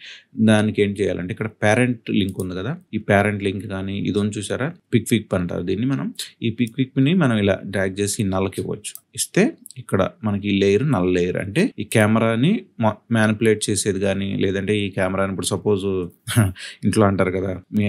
దానికి ఏం చేయాలంటే ఇక్కడ పేరెంట్ లింక్ ఉంది కదా, ఈ పేరెంట్ లింక్ కానీ ఇది ఉంది చూసారా, పిక్ అంటారు దీన్ని. మనం ఈ పిక్ని మనం ఇలా డ్రాగ్ చేసి నల్లకి ఇవ్వచ్చు. ఇస్తే ఇక్కడ మనకి ఈ లేయర్ నల్ లేయర్ అంటే ఈ కెమెరాని మ్యానిపులేట్ చేసేది కానీ లేదంటే ఈ కెమెరాని ఇప్పుడు సపోజ్ ఇంట్లో అంటారు కదా, మీ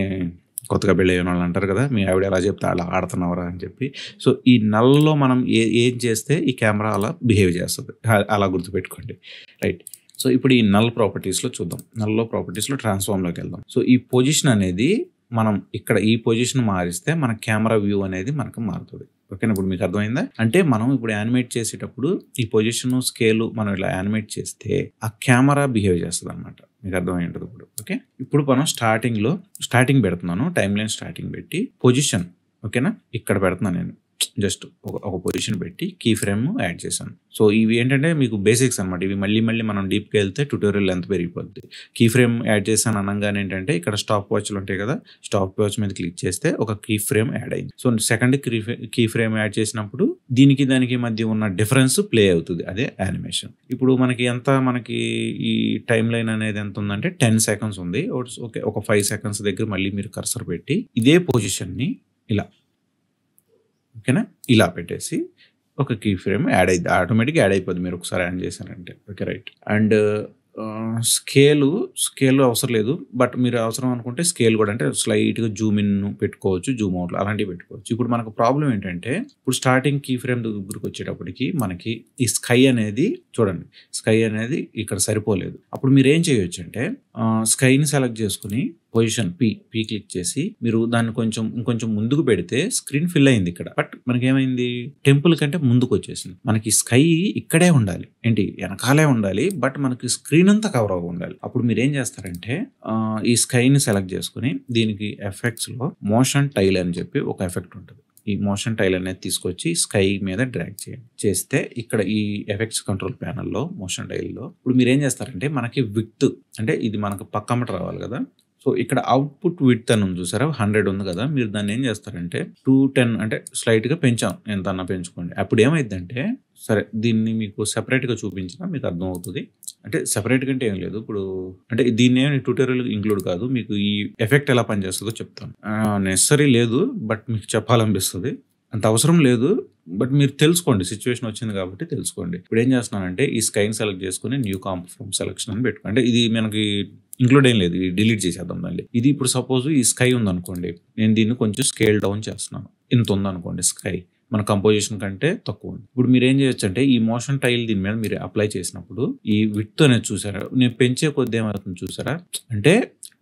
కొత్తగా పెళ్ళి అయిన వాళ్ళు అంటారు కదా, మీ ఆవిడ ఎలా చెప్తే అలా ఆడుతున్నావరా అని చెప్పి. సో ఈ నల్లలో మనం ఏం చేస్తే ఈ కెమెరా అలా బిహేవ్ చేస్తుంది, అలా గుర్తుపెట్టుకోండి. రైట్, సో ఇప్పుడు ఈ నల్ ప్రాపర్టీస్లో చూద్దాం. నల్లో ప్రాపర్టీస్లో ట్రాన్స్ఫార్మ్లోకి వెళ్దాం. సో ఈ పొజిషన్ అనేది మనం ఇక్కడ ఈ పొజిషన్ మారిస్తే మన కెమెరా వ్యూ అనేది మనకు మారుతుంది. ఓకేనా, ఇప్పుడు మీకు అర్థమైందా? అంటే మనం ఇప్పుడు యానిమేట్ చేసేటప్పుడు ఈ పొజిషన్ స్కేల్ మనం ఇలా యానిమేట్ చేస్తే ఆ కెమెరా బిహేవ్ చేస్తుంది అనమాట. మీకు అర్థమై ఉంటుంది ఇప్పుడు. ఓకే, ఇప్పుడు మనం స్టార్టింగ్ పెడుతున్నాను, టైమ్ లైన్ స్టార్టింగ్ పెట్టి పొజిషన్ ఓకేనా ఇక్కడ పెడుతున్నాను. నేను జస్ట్ ఒక పొజిషన్ పెట్టి కీ ఫ్రేమ్ యాడ్ చేశాను. సో ఇవి ఏంటంటే మీకు బేసిక్స్ అనమాట. ఇవి మళ్ళీ మనం డీప్కి వెళ్తే ట్యూటోరియల్ లెంత్ పెరిగిపోద్ది. కీ ఫ్రేమ్ యాడ్ చేశాను అనగానే ఏంటంటే ఇక్కడ స్టాప్ వాచ్లు ఉంటాయి కదా, స్టాప్ వాచ్ మీద క్లిక్ చేస్తే ఒక కీ ఫ్రేమ్ యాడ్ అయింది. So second key frame add చేసినప్పుడు దానికి మధ్య ఉన్న డిఫరెన్స్ ప్లే అవుతుంది, అదే యానిమేషన్. ఇప్పుడు మనకి ఈ టైమ్ లైన్ అనేది ఎంత ఉందంటే 10 seconds ఉంది. ఓకే, ఒక 5 seconds దగ్గర మళ్ళీ మీరు కర్సర్ పెట్టి ఇదే పొజిషన్ని ఇలా ఓకేనా ఇలా పెట్టేసి ఒక కీ ఫ్రేమ్ యాడ్ అయింది, ఆటోమేటిక్గా యాడ్ అయిపోద్ది మీరు ఒకసారి యాడ్ చేశారంటే. ఓకే రైట్, అండ్ స్కేల్ అవసరం లేదు, బట్ మీరు అవసరం అనుకుంటే స్కేల్ కూడా అంటే స్లైట్గా జూమ్ ఇన్ పెట్టుకోవచ్చు, జూమ్ అవుట్ అలాంటివి పెట్టుకోవచ్చు. ఇప్పుడు మనకు ప్రాబ్లం ఏంటంటే ఇప్పుడు స్టార్టింగ్ కీ ఫ్రేమ్ దగ్గరికి వచ్చేటప్పటికి మనకి ఈ స్కై అనేది చూడండి, స్కై అనేది ఇక్కడ సరిపోలేదు. అప్పుడు మీరు ఏం చేయొచ్చు అంటే స్కైని సెలెక్ట్ చేసుకుని పొజిషన్ పీ క్లిక్ చేసి మీరు దాన్ని ఇంకొంచెం ముందుకు పెడితే స్క్రీన్ ఫిల్ అయింది ఇక్కడ. బట్ మనకి ఏమైంది, టెంపుల్ కంటే ముందుకు వచ్చేసింది. మనకి స్కై ఇక్కడే ఉండాలి, ఏంటి వెనకాలే ఉండాలి, బట్ మనకి స్క్రీన్ అంతా కవర్ అవ్వ ఉండాలి. అప్పుడు మీరు ఏం చేస్తారంటే ఈ స్కైని సెలెక్ట్ చేసుకుని దీనికి ఎఫెక్ట్స్ లో మోషన్ టైల్ అని చెప్పి ఒక ఎఫెక్ట్ ఉంటుంది. ఈ మోషన్ టైల్ అనేది తీసుకొచ్చి స్కై మీద డ్రాగ్ చేస్తే ఇక్కడ ఈ ఎఫెక్ట్స్ కంట్రోల్ ప్యానల్లో మోషన్ టైల్లో ఇప్పుడు మీరు ఏం చేస్తారంటే మనకి విడ్త్ అంటే ఇది మనకు పక్కమట రావాలి కదా. సో ఇక్కడ అవుట్పుట్ విడ్త్ అని ఉంది చూసారా, 100 ఉంది కదా, మీరు దాన్ని ఏం చేస్తారంటే 210 అంటే స్లైట్గా పెంచాం, ఎంతన్నా పెంచుకోండి. అప్పుడు ఏమైందంటే సరే దీన్ని మీకు సెపరేట్గా చూపించినా మీకు అర్థం అవుతుంది. అంటే సెపరేట్ కంటే ఏం లేదు, ఇప్పుడు అంటే దీన్ని ఏమి ట్యూటోరియల్ ఇంక్లూడ్ కాదు, మీకు ఈ ఎఫెక్ట్ ఎలా పనిచేస్తుందో చెప్తాను. నెసరీ లేదు, బట్ మీకు చెప్పాలనిపిస్తుంది. అంత అవసరం లేదు, బట్ మీరు తెలుసుకోండి, సిచ్యువేషన్ వచ్చింది కాబట్టి తెలుసుకోండి. ఇప్పుడు ఏం చేస్తున్నానంటే ఈ స్కైన్ సెలెక్ట్ చేసుకుని న్యూ కాంప్ ఫ్రమ్ సెలెక్షన్ అని పెట్టుకోండి. అంటే ఇది మనకి ఇంక్లూడ్ ఏం లేదు, డిలీట్ చేసేద్దాం దాన్ని. ఇది ఇప్పుడు సపోజ్ ఈ స్కై ఉందనుకోండి, నేను దీన్ని కొంచెం స్కేల్ డౌన్ చేస్తున్నాను. ఇంత ఉందనుకోండి స్కై, మన కంపోజిషన్ కంటే తక్కువ ఉంది. ఇప్పుడు మీరు ఏం చేయొచ్చు అంటే ఈ మోషన్ టైల్ దీని మీద మీరు అప్లై చేసినప్పుడు ఈ విడ్త్ అనేది చూసారా, నేను పెంచే కొద్ది ఏమవుతుంది చూసారా, అంటే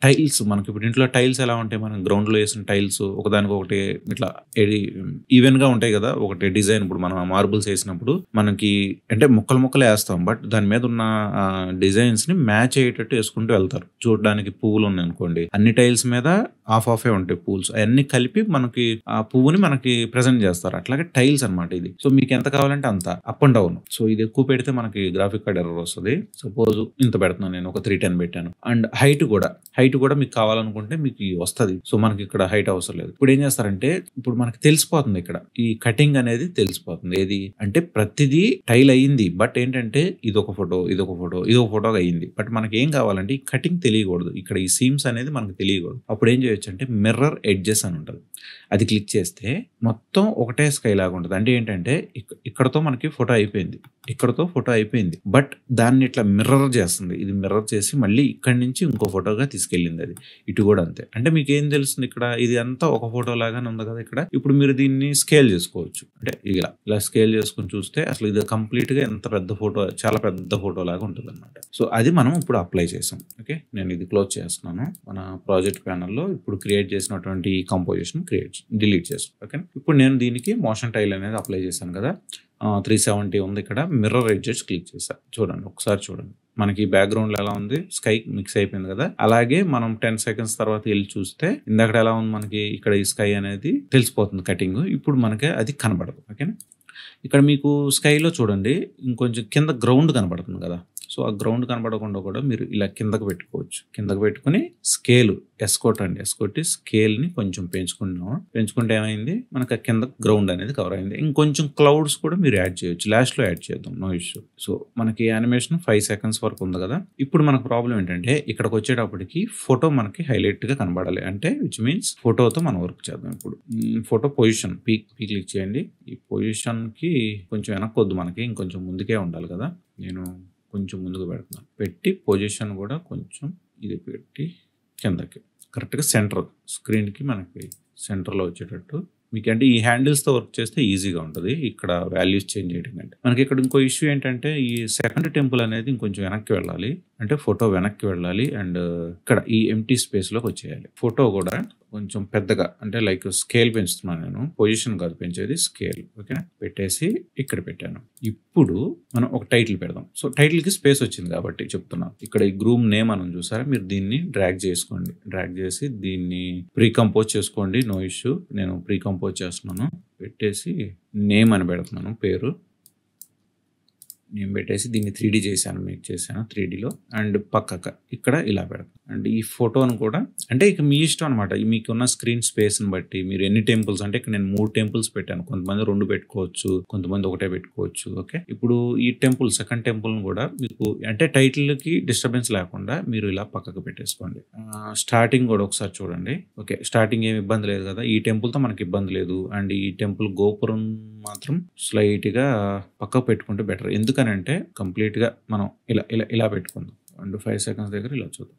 టైల్స్ మనకి ఇప్పుడు ఇంట్లో టైల్స్ ఎలా ఉంటాయి, మనం గ్రౌండ్లో వేసిన టైల్స్ ఒకదానికొకటి ఇట్లా ఈవెన్గా ఉంటాయి కదా, ఒకటి డిజైన్. ఇప్పుడు మనం మార్బుల్స్ వేసినప్పుడు మనకి అంటే ముక్కలు వేస్తాం, బట్ దాని మీద ఉన్న డిజైన్స్ ని మ్యాచ్ అయ్యేటట్టు వేసుకుంటూ వెళ్తారు. చూడడానికి పువ్వులు ఉన్నాయి అనుకోండి, అన్ని టైల్స్ మీద ఆఫ్ ఉంటాయి పూల్స్, అవన్నీ కలిపి మనకి ఆ పువ్వుని మనకి ప్రెజెంట్ చేస్తారు. అట్లాగే టైల్స్ అనమాట ఇది. సో మీకు ఎంత కావాలంటే అంత అప్ అండ్ డౌన్. సో ఇది ఎక్కువ పెడితే మనకి గ్రాఫిక్ కార్డ్ ఎర్రర్ వస్తుంది. సపోజ్ ఇంత పెడుతున్నాను నేను, ఒక 310 పెట్టాను. అండ్ హైట్ కూడా మీకు కావాలనుకుంటే మీకు వస్తుంది. సో మనకి ఇక్కడ హైట్ అవసరం లేదు. ఇప్పుడు ఏం చేస్తారంటే ఇప్పుడు మనకి తెలిసిపోతుంది, ఇక్కడ ఈ కటింగ్ అనేది తెలిసిపోతుంది. ఏది అంటే ప్రతిదీ టైల్ అయ్యింది, బట్ ఏంటంటే ఇదొక ఫోటోగా అయ్యింది. బట్ మనకి ఏం కావాలంటే ఈ కటింగ్ తెలియకూడదు, ఇక్కడ ఈ సీమ్స్ అనేది మనకు తెలియకూడదు. అప్పుడు ఏం చేయొచ్చు చేయొచ్చు అంటే మిర్రర్ ఎడ్జెస్ అని ఉంటుంది. అది క్లిక్ చేస్తే మొత్తం ఒకటే స్కై లాగా ఉంటుంది. అంటే ఏంటంటే ఇక్కడతో మనకి ఫోటో అయిపోయింది, ఇక్కడతో ఫోటో అయిపోయింది, బట్ దాన్ని ఇట్లా మిర్రర్ చేస్తుంది. ఇది మిర్రర్ చేసి మళ్ళీ ఇక్కడి నుంచి ఇంకో ఫోటోగా తీసుకెళ్ళింది. అది ఇటు కూడా అంతే. అంటే మీకు ఏం తెలుస్తుంది, ఇక్కడ ఇది అంతా ఒక ఫోటో లాగానే ఉంది కదా ఇక్కడ. ఇప్పుడు మీరు దీన్ని స్కేల్ చేసుకోవచ్చు. అంటే ఇలా స్కేల్ చేసుకుని చూస్తే అసలు ఇది కంప్లీట్ గా ఎంత పెద్ద ఫోటో, చాలా పెద్ద ఫోటో లాగా ఉంటుంది అనమాట. సో అది మనం ఇప్పుడు అప్లై చేసాం. ఓకే, నేను ఇది క్లోజ్ చేస్తున్నాను. మన ప్రాజెక్ట్ ప్యానల్లో ఇప్పుడు క్రియేట్ చేసినటువంటి ఈ కంపోజిషన్ డిలీట్ చేస్తాం. ఓకే, ఇప్పుడు నేను దీనికి మోషన్ టైల్ అనేది అప్లై చేశాను కదా, 370 ఉంది. ఇక్కడ మిర్రర్ ఎడ్జెస్ క్లిక్ చేశాను. చూడండి, ఒకసారి చూడండి, మనకి బ్యాక్గ్రౌండ్ ఎలా ఉంది, స్కై మిక్స్ అయిపోయింది కదా. అలాగే మనం 10 seconds తర్వాత వెళ్ళి చూస్తే ఇందాక ఎలా ఉంది మనకి, ఇక్కడ ఈ స్కై అనేది తెలిసిపోతుంది కటింగ్. ఇప్పుడు మనకి అది కనబడదు. ఓకేనా, ఇక్కడ మీకు స్కైలో చూడండి ఇంకొంచెం కింద గ్రౌండ్ కనబడుతుంది కదా. సో ఆ గ్రౌండ్ కనబడకుండా కూడా మీరు ఇలా కిందకు పెట్టుకోవచ్చు. కిందకు పెట్టుకుని స్కేల్ ఎస్కొట్టి స్కేల్ని కొంచెం పెంచుకుంటే ఏమైంది, మనకు ఆ కింద గ్రౌండ్ అనేది కవర్ అయింది. ఇంకొంచెం క్లౌడ్స్ కూడా మీరు యాడ్ చేయొచ్చు. లాస్ట్లో యాడ్ చేద్దాం, నో ఇష్యూ. సో మనకి యానిమేషన్ 5 seconds వరకు ఉంది కదా. ఇప్పుడు మనకు ప్రాబ్లం ఏంటంటే ఇక్కడికి వచ్చేటప్పటికి ఫోటో మనకి హైలైట్గా కనబడాలి. అంటే విచ్ మీన్స్ ఫోటోతో మనం వర్క్ చేద్దాం. ఇప్పుడు ఫోటో పొజిషన్ పీ క్లిక్ చేయండి. ఈ పొజిషన్కి కొంచెం వెనక్కొద్దు, మనకి ఇంకొంచెం ముందుకే ఉండాలి కదా. నేను కొంచెం ముందుకు పెడుతున్నాను. పెట్టి పొజిషన్ కూడా కొంచెం ఇది పెట్టి కిందకి కరెక్ట్గా స్క్రీన్కి మనకి సెంటర్లో వచ్చేటట్టు. మీకు అంటే ఈ హ్యాండిల్స్తో వర్క్ చేస్తే ఈజీగా ఉంటుంది ఇక్కడ వాల్యూస్ చేంజ్ చేయడం కంటే. మనకి ఇక్కడ ఇంకో ఇష్యూ ఏంటంటే ఈ సెకండ్ టెంపుల్ అనేది ఇంకొంచెం వెనక్కి వెళ్ళాలి. అంటే ఫోటో వెనక్కి వెళ్ళాలి అండ్ ఇక్కడ ఈ ఎంటీ స్పేస్లోకి వచ్చేయాలి. ఫోటో కూడా కొంచెం పెద్దగా, అంటే లైక్ స్కేల్ పెంచుతున్నాను నేను, పొజిషన్ కాదు పెంచేది, స్కేల్. ఓకేనా, పెట్టేసి ఇక్కడ పెట్టాను. ఇప్పుడు మనం ఒక టైటిల్ పెడదాం. సో టైటిల్కి స్పేస్ వచ్చింది కాబట్టి చెప్తున్నాను. ఇక్కడ ఈ గ్రూప్ నేమ్ అని చూసారా, మీరు దీన్ని డ్రాగ్ చేసుకోండి. డ్రాగ్ చేసి దీన్ని ప్రీకంపోజ్ చేసుకోండి, నో ఇష్యూ. నేను ప్రీకంపోజ్ చేస్తున్నాను. పెట్టేసి నేమ్ అని పెడుతున్నాను, పేరు నేను పెట్టేసి దీన్ని 3D చేశాను, మేక్ చేశాను 3Dలో. అండ్ పక్కక ఇక్కడ ఇలా పెడతాను. అండ్ ఈ ఫోటోను కూడా అంటే ఇక మీ ఇష్టం అనమాట. మీకున్న స్క్రీన్ స్పేస్ని బట్టి మీరు ఎన్ని టెంపుల్స్, అంటే ఇక్కడ నేను 3 temples పెట్టాను. కొంతమంది 2 పెట్టుకోవచ్చు, కొంతమంది ఒకటే పెట్టుకోవచ్చు. ఓకే, ఇప్పుడు ఈ టెంపుల్ సెకండ్ టెంపుల్ని కూడా మీకు అంటే టైటిల్కి డిస్టర్బెన్స్ లేకుండా మీరు ఇలా పక్కకు పెట్టేసుకోండి. స్టార్టింగ్ కూడా ఒకసారి చూడండి. ఓకే, స్టార్టింగ్ ఏమి ఇబ్బంది లేదు కదా, ఈ టెంపుల్తో మనకి ఇబ్బంది లేదు. అండ్ ఈ టెంపుల్ గోపురం మాత్రం స్లైట్గా పక్కకు పెట్టుకుంటే బెటర్. ఎందుకనంటే కంప్లీట్గా మనం ఇలా పెట్టుకుందాం. అండ్ 5 seconds దగ్గర ఇలా చూద్దాం.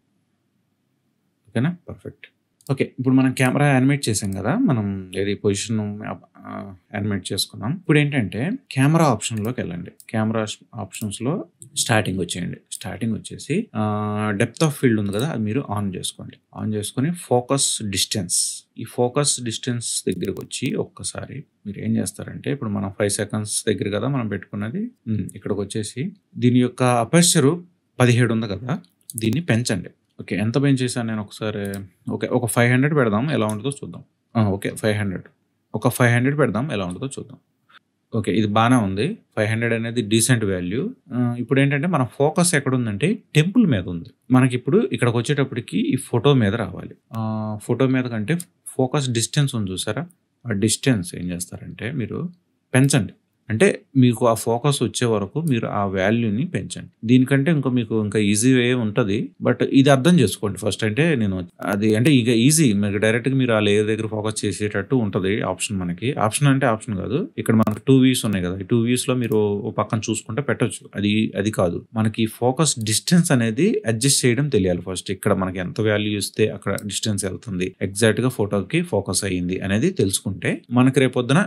ఓకేనా, పర్ఫెక్ట్. ఓకే, ఇప్పుడు మనం కెమెరా యానిమేట్ చేసాం కదా, మనం ఏది పొజిషన్ యానిమేట్ చేసుకున్నాం. ఇప్పుడు ఏంటంటే కెమెరా ఆప్షన్లోకి వెళ్ళండి. కెమెరా ఆప్షన్స్లో స్టార్టింగ్ వచ్చేయండి. స్టార్టింగ్ వచ్చేసి డెప్త్ ఆఫ్ ఫీల్డ్ ఉంది కదా, అది మీరు ఆన్ చేసుకోండి. ఆన్ చేసుకొని ఫోకస్ డిస్టెన్స్, ఈ ఫోకస్ డిస్టెన్స్ దగ్గరకు వచ్చి ఒక్కసారి మీరు ఏం చేస్తారంటే, ఇప్పుడు మనం 5 seconds దగ్గర కదా మనం పెట్టుకున్నది, ఇక్కడికి వచ్చేసి దీని యొక్క అపర్చరు 17 ఉంది కదా, దీన్ని పెంచండి. ఓకే, ఎంత పెంచేసాను నేను ఒకసారి. ఓకే, ఒక 500 పెడదాం, ఎలా ఉంటుందో చూద్దాం. ఓకే, 500 పెడదాం, ఎలా ఉంటుందో చూద్దాం. ఓకే, ఇది బాగానే ఉంది. 500 అనేది డీసెంట్ వాల్యూ. ఇప్పుడు ఏంటంటే మన ఫోకస్ ఎక్కడ ఉందంటే టెంపుల్ మీద ఉంది. మనకి ఇప్పుడు ఇక్కడికి వచ్చేటప్పటికి ఈ ఫోటో మీద రావాలి. ఫోటో మీద కంటే ఫోకస్ డిస్టెన్స్ ఉంది చూసారా, ఆ డిస్టెన్స్ ఏం చేస్తారంటే మీరు పెంచండి. అంటే మీకు ఆ ఫోకస్ వచ్చే వరకు మీరు ఆ వాల్యూని పెంచండి. దీనికంటే మీకు ఇంకా ఈజీ వే ఉంటుంది, బట్ ఇది అర్థం చేసుకోండి ఫస్ట్. అంటే నేను అది అంటే ఇక ఈజీ, మీకు డైరెక్ట్గా మీరు ఆ లేయర్ దగ్గర ఫోకస్ చేసేటట్టు ఉంటుంది ఆప్షన్. మనకి ఆప్షన్ అంటే ఆప్షన్ కాదు, ఇక్కడ మనకు 2 views ఉన్నాయి కదా, ఈ 2 viewsలో మీరు ఓ పక్కన చూసుకుంటే పెట్టచ్చు. అది కాదు, మనకి ఫోకస్ డిస్టెన్స్ అనేది అడ్జస్ట్ చేయడం తెలియాలి ఫస్ట్. ఇక్కడ మనకి ఎంత వాల్యూ ఇస్తే అక్కడ డిస్టెన్స్ వెళ్తుంది, ఎగ్జాక్ట్గా ఫోటోకి ఫోకస్ అయ్యింది అనేది తెలుసుకుంటే మనకి రేపొద్దున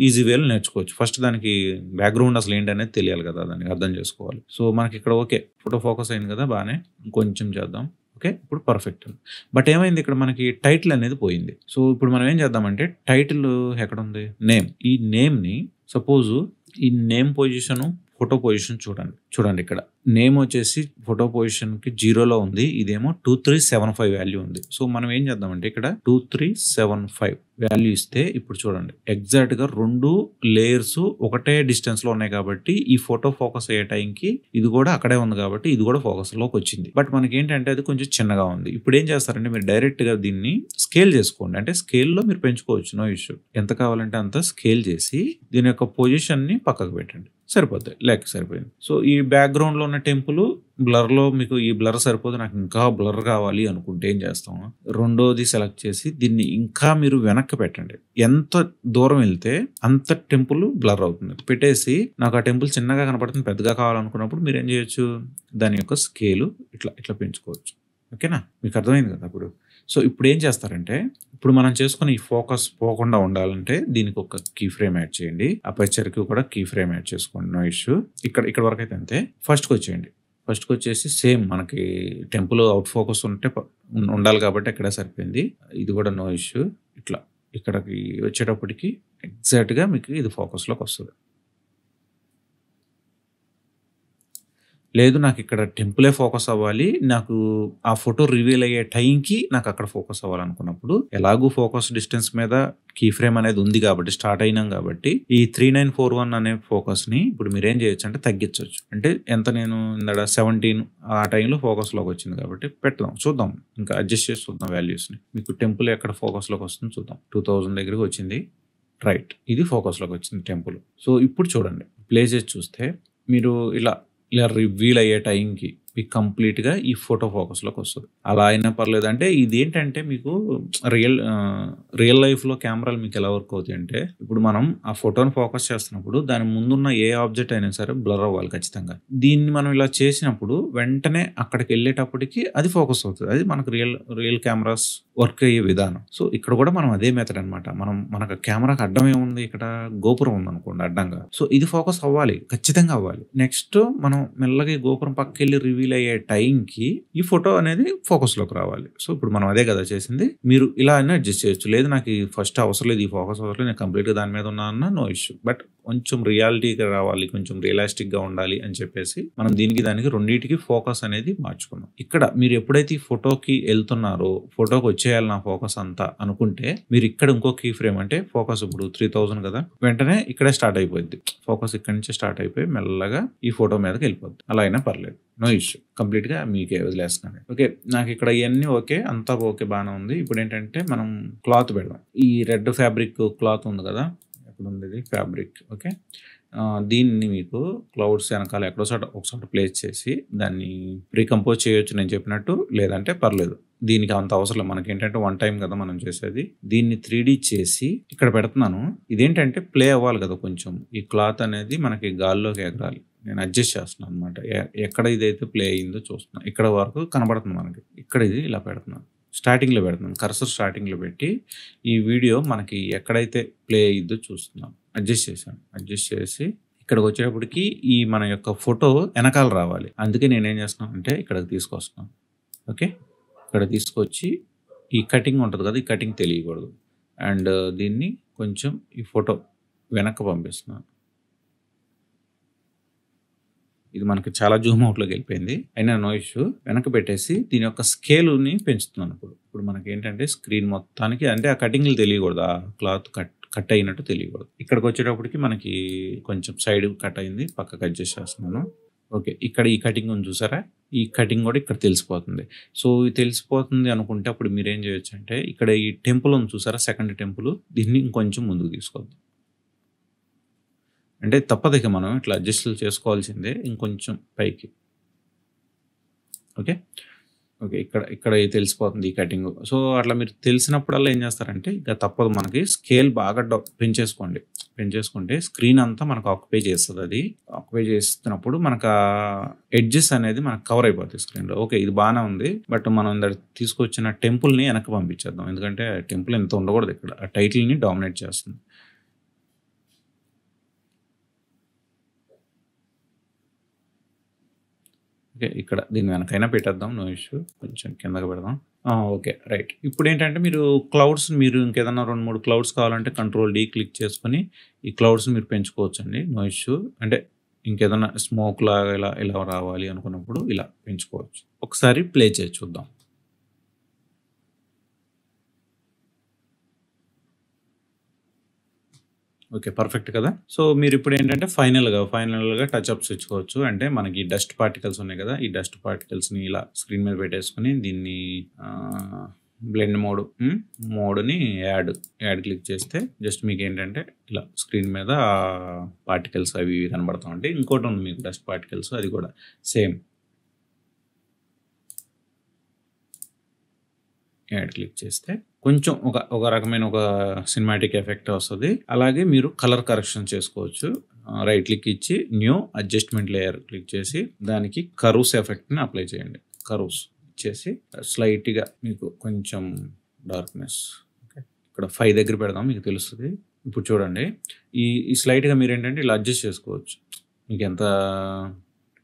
ఈజీ వేలు నేర్చుకోవచ్చు. ఫస్ట్ దానికి బ్యాక్గ్రౌండ్ అసలు ఏంటి అనేది తెలియాలి కదా, దానికి అర్థం చేసుకోవాలి. సో మనకి ఇక్కడ ఓకే ఫోటో ఫోకస్ అయింది కదా, బాగానే. ఇంకొంచెం చేద్దాం. ఓకే, ఇప్పుడు పర్ఫెక్ట్. బట్ ఏమైంది, ఇక్కడ మనకి టైటిల్ అనేది పోయింది. సో ఇప్పుడు మనం ఏం చేద్దామంటే టైటిల్ ఎక్కడ ఉంది, నేమ్. ఈ నేమ్ని సపోజ్ ఈ నేమ్ పొజిషన్ ఫోటో పొజిషన్ చూడండి ఇక్కడ నేమ్ వచ్చేసి ఫోటో పొజిషన్కి 0లో ఉంది, ఇదేమో 2375 వాల్యూ ఉంది. సో మనం ఏం చేద్దామంటే ఇక్కడ 2375 వాల్యూ ఇస్తే ఇప్పుడు చూడండి ఎగ్జాక్ట్గా 2 లేయర్స్ ఒకటే డిస్టెన్స్లో ఉన్నాయి కాబట్టి ఈ ఫోటో ఫోకస్ అయ్యే టైంకి ఇది కూడా అక్కడే ఉంది కాబట్టి ఇది కూడా ఫోకస్లోకి వచ్చింది. బట్ మనకి ఏంటంటే అది కొంచెం చిన్నగా ఉంది. ఇప్పుడు ఏం చేస్తారంటే మీరు డైరెక్ట్గా దీన్ని స్కేల్ చేసుకోండి. అంటే స్కేల్లో మీరు పెంచుకోవచ్చు, నో ఇష్యూ. ఎంత కావాలంటే అంత స్కేల్ చేసి దీని యొక్క పొజిషన్ని పక్కకు పెట్టండి. సరిపోద్ది. లేక సరిపోయింది. సో, ఈ బ్యాక్‌గ్రౌండ్‌లో ఉన్న టెంపుల్ బ్లర్‌లో మీకు ఈ బ్లర్ సరిపోదు. నాకు ఇంకా బ్లర్ కావాలి అనుకుంటే ఏం చేస్తాం? రెండోది సెలెక్ట్ చేసి దీన్ని ఇంకా మీరు వెనక్కి పెట్టండి. ఎంత దూరం వెళ్తే అంత టెంపుల్ బ్లర్ అవుతుంది. పెట్టేసి నాకు ఆ టెంపుల్ చిన్నగా కనపడుతుంది, పెద్దగా కావాలనుకున్నప్పుడు మీరేం చేయొచ్చు? దాని యొక్క స్కేలు ఇట్లా పెంచుకోవచ్చు. ఓకేనా? మీకు అర్థమైంది కదా ఇప్పుడు. సో, ఇప్పుడేం చేస్తారంటే, ఇప్పుడు మనం చేసుకున్న ఈ ఫోకస్ పోకుండా ఉండాలంటే దీనికి ఒక కీ ఫ్రేమ్ యాడ్ చేయండి. అపర్చర్‌కి కూడా కీ ఫ్రేమ్ యాడ్ చేసుకోండి. No issue. ఇక్కడ వరకైతే అంతే. ఫస్ట్‌కొచ్చేయండి. ఫస్ట్‌కొచ్చేసి సేమ్ మనకి టెంపుల్ అవుట్ ఫోకస్ ఉంటే ఉండాలి కాబట్టి అక్కడే సరిపోయింది. ఇది కూడా నో ఇష్యూ. ఇక్కడికి వచ్చేటప్పటికి ఎగ్జాక్ట్‌గా మీకు ఇది ఫోకస్‌లోకొస్తది. లేదు నాకు ఇక్కడ టెంపులే ఫోకస్ అవ్వాలి. నాకు ఆ ఫోటో రివీల్ అయ్యే టైంకి నాకు అక్కడ ఫోకస్ అవ్వాలనుకున్నప్పుడు ఎలాగూ ఫోకస్ డిస్టెన్స్ మీద కీ ఫ్రేమ్ అనేది ఉంది కాబట్టి స్టార్ట్ అయినాం కాబట్టి ఈ 3941 అనే ఫోకస్‌ని ఇప్పుడు మీరేం చేయొచ్చు అంటే తగ్గించొచ్చు. అంటే ఎంత నేను ఇందాక 17 ఆ టైంలో ఫోకస్‌లోకి వచ్చింది కాబట్టి చూద్దాం. ఇంకా అడ్జస్ట్ చేసి చూద్దాం వాల్యూస్‌ని. మీకు టెంపుల్ ఎక్కడ ఫోకస్‌లోకి వస్తుందో చూద్దాం. 2000 దగ్గరికి వచ్చింది. రైట్. ఇది ఫోకస్‌లోకి వచ్చింది టెంపుల్. సో, ఇప్పుడు చూడండి. ప్లే చేసి చూస్తే మీరు ఇలా రివీల్ అయ్యే టైంకి మీకు కంప్లీట్‌గా ఈ ఫోటో ఫోకస్‌లోకి వస్తది. అలా అయినా పర్లేదు. అంటే ఇదేంటంటే మీకు రియల్ లైఫ్‌లో కెమెరాలు మీకు ఎలా వర్క్ అవుతాయంటే, ఇప్పుడు మనం ఆ ఫోటోని ఫోకస్ చేస్తున్నప్పుడు దాని ముందున్న ఏ ఆబ్జెక్ట్ అయినా సరే బ్లర్ అవ్వాలి ఖచ్చితంగా. దీన్ని మనం ఇలా చేసినప్పుడు వెంటనే అక్కడికెళ్ళేటప్పటికి అది ఫోకస్ అవుతది. అది మనకు రియల్ కెమెరాస్ వర్క్ అయ్యే విధానం. సో, ఇక్కడ కూడా మనం అదే మెథడ్ అనమాట. మనకు కెమెరాకి అడ్డం ఏముంది ఇక్కడ? గోపురం ఉందనుకోండి అడ్డంగా. సో, ఇది ఫోకస్ అవ్వాలి. ఖచ్చితంగా అవ్వాలి. నెక్స్ట్ మనం మెల్లగా ఈ గోపురం పక్కకెళ్ళి రివీల్ అయ్యే టైంకి ఈ ఫోటో అనేది ఫోకస్‌లోకి రావాలి. సో, ఇప్పుడు మనం అదే కదా చేసింది. మీరు ఇలా అయినా అడ్జస్ట్ చేయొచ్చు. లేదు నాకు ఈ ఫస్ట్ అవసరం లేదు. ఈ ఫోకస్ అవసరం లేదు. నేను కంప్లీట్‌గా దాని మీద ఉన్నా అన్నా నో ఇష్యూ. బట్ కొంచెం రియాలిటీగా రావాలి. కొంచెం రియలిస్టిక్‌గా ఉండాలి అని చెప్పేసి మనం దానికి రెండిటికి ఫోకస్ అనేది మార్చుకున్నాం. ఇక్కడ మీరు ఎప్పుడైతే ఈ ఫోటోకి ఎళ్తున్నారో, ఫోటోకి వచ్చేయాలి నా ఫోకస్ అంతా అనుకుంటే మీరు ఇక్కడ ఇంకో కీ ఫ్రేమ్ అంటే ఫోకస్ ఇప్పుడు 3000 కదా! వెంటనే ఇక్కడే స్టార్ట్ అయిపోద్ది. ఫోకస్ ఇక్కడి నుంచి స్టార్ట్ అయిపోయి మెల్లగా ఈ ఫోటో మీదకి వెళ్ళిపోద్ది. అలా అయినా పర్లేదు. No issue. కంప్లీట్‌గా మీకే వదిలేస్తున్నాను. ఓకే. నాకు ఇక్కడ ఇయన్నీ ఓకే. అంతా ఓకే బానే ఉంది. ఇప్పుడేంటంటే మనం క్లాత్ పెడదాం. ఈ రెడ్ ఫ్యాబ్రిక్ క్లాత్ ఉంది కదా! ఎక్కడుంది ఇది? ఫ్యాబ్రిక్. ఓకే. దీన్ని మీకు క్లౌడ్స్ వెనకాల ఎక్కడో ఒకచోట ప్లేస్ చేసి దాన్ని రీకంపోజ్ చేయొచ్చు నేను చెప్పినట్టు. లేదంటే పర్లేదు. దీనికి అంత అవసరం లేదు. మనకేంటంటే వన్ టైమ్ కదా మనం చేసేది. దీన్ని 3D చేసి ఇక్కడ పెడుతున్నాను. ఇదేంటంటే ప్లే అవ్వాలి కదా కొంచెం. ఈ క్లాత్ అనేది మనకి గాల్లోకి ఎగరాలి. నేను అడ్జస్ట్ చేస్తున్నాను అనమాట. ఎక్కడ ఇదైతే ప్లే అయిందో చూస్తున్నా. ఇక్కడ వరకు కనబడుతుంది మనకి. ఇక్కడ ఇది ఇలా పెడుతున్నాను. స్టార్టింగ్‌లో పెడుతున్నాను. కర్సర్ స్టార్టింగ్‌లో పెట్టి ఈ వీడియో మనకి ఎక్కడైతే ప్లే అయ్యిద్దో చూస్తున్నాను. అడ్జస్ట్ చేశాను. అడ్జస్ట్ చేసి ఇక్కడికొచ్చేటప్పటికి ఈ మన యొక్క ఫోటో ఎనకాల రావాలి. అందుకే నేనేం చేస్తున్నానంటే ఇక్కడికి తీసుకొస్తున్నాను. ఓకే. ఇక్కడ తీసుకొచ్చి ఈ కటింగ్ ఉంటది కదా! ఈ కటింగ్ తెలియకూడదు. అండ్ దీన్ని కొంచెం ఈ ఫోటో వెనక్కి పంపిస్తున్నాను. ఇది మనకి చాలా జూమ్ అవుట్‌లోకి వెళ్ళిపోయింది. అయినా నో ఇష్యూ. వెనక్కి పెట్టేసి దీని యొక్క స్కేలుని పెంచుతున్నాను ఇప్పుడు. ఇప్పుడు మనకేంటంటే స్క్రీన్ మొత్తానికి అంటే ఆ కటింగ్‌లు తెలియకూడదు. ఆ క్లాత్ కట్ అయినట్టు తెలియకూడదు. ఇక్కడికొచ్చేటప్పటికి మనకి కొంచెం సైడ్ కట్ అయింది. పక్కకి అడ్జస్ట్ చేస్తున్నాను. ఓకే. ఇక్కడ ఈ కటింగ్ ఉంది చూసారా? ఈ కటింగ్ కూడా ఇక్కడ తెలిసిపోతుంది. సో, ఇది తెలిసిపోతుంది అనుకుంటే అప్పుడు మీరేం చేయొచ్చంటే ఇక్కడ ఈ టెంపుల్ ఉంది చూసారా? సెకండ్ టెంపుల్ దీన్ని ఇంకొంచెం ముందుకు తీసుకొద్దాం. అంటే తప్పదిక మనం ఇట్లా అడ్జస్ట్‌లు చేసుకోవాల్సిందే. ఇంకొంచెం పైకి. ఓకే. ఓకే. ఇక్కడ తెలిసిపోతుంది ఈ కటింగు. సో, అట్లా మీరు తెలిసినప్పుడల్లా ఏం చేస్తారంటే ఇక తప్పదు మనకి స్కేల్ బాగా పెంచేసుకోండి. పెంచేసుకుంటే స్క్రీన్ అంతా మనకు ఆక్యుపై చేస్తదది. ఆక్యుపై చేస్తున్నప్పుడు మనకు ఎడ్జెస్ అనేది మనకు కవర్ అయిపోతాయి స్క్రీన్‌లో. ఓకే. ఇది బానే ఉంది. బట్ మనం ఇందాక తీసుకొచ్చిన టెంపుల్‌ని వెనక్కి పంపించేద్దాం. ఎందుకంటే టెంపుల్ ఇంత ఉండకూడదు ఇక్కడ. ఆ టైటిల్‌ని డామినేట్ చేస్తుంది. ఓకే. ఇక్కడ దీన్ని వెనకైనా పెట్టేద్దాం. No issue. కొంచెం కిందకి పెడదాం. ఓకే. రైట్. ఇప్పుడేంటంటే మీరు మీరు ఇంకేదన్నా 2, 3 క్లౌడ్స్ కావాలంటే కంట్రోల్ డి క్లిక్ చేసుకొని ఈ క్లౌడ్స్‌ని మీరు పెంచుకోవచ్చండి. No issue. అంటే ఇంకేదన్నా స్మోక్ లాగా ఇలా రావాలి అనుకున్నప్పుడు ఇలా పెంచుకోవచ్చు. ఒకసారి ప్లే చేసి చూద్దాం. ఓకే. పర్ఫెక్ట్ కదా! సో, మీరిప్పుడేంటంటే ఫైనల్‌గా టచ్ అప్స్ ఇచ్చుకోవచ్చు. అంటే మనకి డస్ట్ పార్టికల్స్ ఉన్నాయి కదా! ఈ డస్ట్ పార్టికల్స్‌ని ఇలా స్క్రీన్ మీద పెట్టేసుకొని దీన్ని బ్లెండ్ మోడ్ని యాడ్ క్లిక్ చేస్తే జస్ట్ మీకు ఏంటంటే ఇలా స్క్రీన్ మీద పార్టికల్స్ అవి ఇవి కనబడతా ఉంటాయి. ఇంకోటి ఉంది మీకు డస్ట్ పార్టికల్స్, అది కూడా సేమ్ యాడ్ క్లిక్ చేస్తే కొంచెం ఒక రకమైన ఒక సినిమాటిక్ ఎఫెక్ట్ వస్తుంది. అలాగే మీరు కలర్ కరెక్షన్ చేసుకోవచ్చు. రైట్ క్లిక్ ఇచ్చి న్యూ అడ్జస్ట్మెంట్ లేయర్ క్లిక్ చేసి దానికి కర్వ్స్ ఎఫెక్ట్ని అప్లై చేయండి. కర్వ్స్ ఇచ్చేసి స్లైట్గా మీకు కొంచెం డార్క్నెస్ ఇక్కడ 5 దగ్గర పెడదాం, మీకు తెలుస్తుంది. ఇప్పుడు చూడండి, ఈ స్లైట్గా మీరు ఏంటంటే ఇలా అడ్జస్ట్ చేసుకోవచ్చు. మీకు ఎంత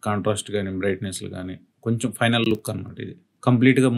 కాంట్రాస్ట్ కానీ బ్రైట్నెస్లు కానీ కొంచెం ఫైనల్ లుక్ అన్నమాట. ఇది కంప్లీట్గా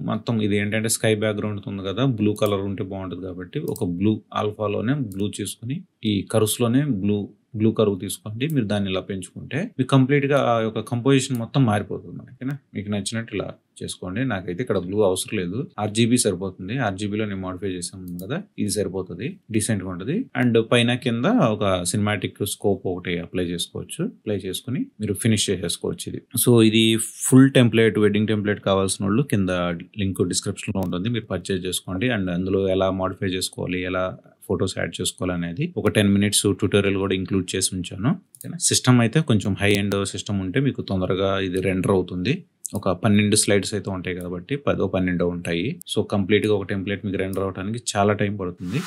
మొత్తం ఇది ఏంటంటే స్కై బ్యాక్గ్రౌండ్ ఉంది కదా, బ్లూ కలర్ ఉంటే బాగుంటుంది కాబట్టి ఒక బ్లూ ఆల్ఫాలోనే బ్లూ చేసుకుని ఈ కర్వ్స్లోనే బ్లూ కర్వ్ తీసుకోండి. మీరు దాన్ని ఇలా పెంచుకుంటే మీకు కంప్లీట్గా ఆ యొక్క కంపోజిషన్ మొత్తం మారిపోతుంది మనకినా. మీకు నచ్చినట్టు ఇలా చేసుకోండి. నాకైతే ఇక్కడ బ్లూ అవసరం లేదు, RGB సరిపోతుంది. RGBలో నేను మోడిఫై చేసాను కదా, ఇది సరిపోతుంది, డీసెంట్గా ఉంటుంది. అండ్ పైన కింద ఒక సినిమాటిక్ స్కోప్ ఒకటి అప్లై చేసుకోవచ్చు. అప్లై చేసుకుని మీరు ఫినిష్ చేసేసుకోవచ్చు ఇది. సో ఇది ఫుల్ టెంప్లెట్, వెడ్డింగ్ టెంప్లెట్ కావాల్సిన వాళ్ళు కింద లింక్ డిస్క్రిప్షన్లో ఉంటుంది, మీరు పర్చేజ్ చేసుకోండి. అండ్ అందులో ఎలా మోడిఫై చేసుకోవాలి, ఎలా ఫొటోస్ యాడ్ చేసుకోవాలనేది ఒక 10 minutes ట్యూటోరియల్ కూడా ఇంక్లూడ్ చేసి ఉంచాను. సిస్టమ్ అయితే కొంచెం హై ఎండ్ సిస్టమ్ ఉంటే మీకు తొందరగా ఇది రెండర్ అవుతుంది. ఒక 12 స్లైడ్స్ అయితే ఉంటాయి కాబట్టి 10-12 ఉంటాయి. సో కంప్లీట్గా ఒక టెంప్లెట్ మీకు రెండర్ అవడానికి చాలా టైం పడుతుంది.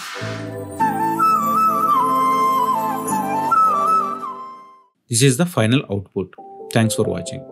This is the final output. Thanks for watching.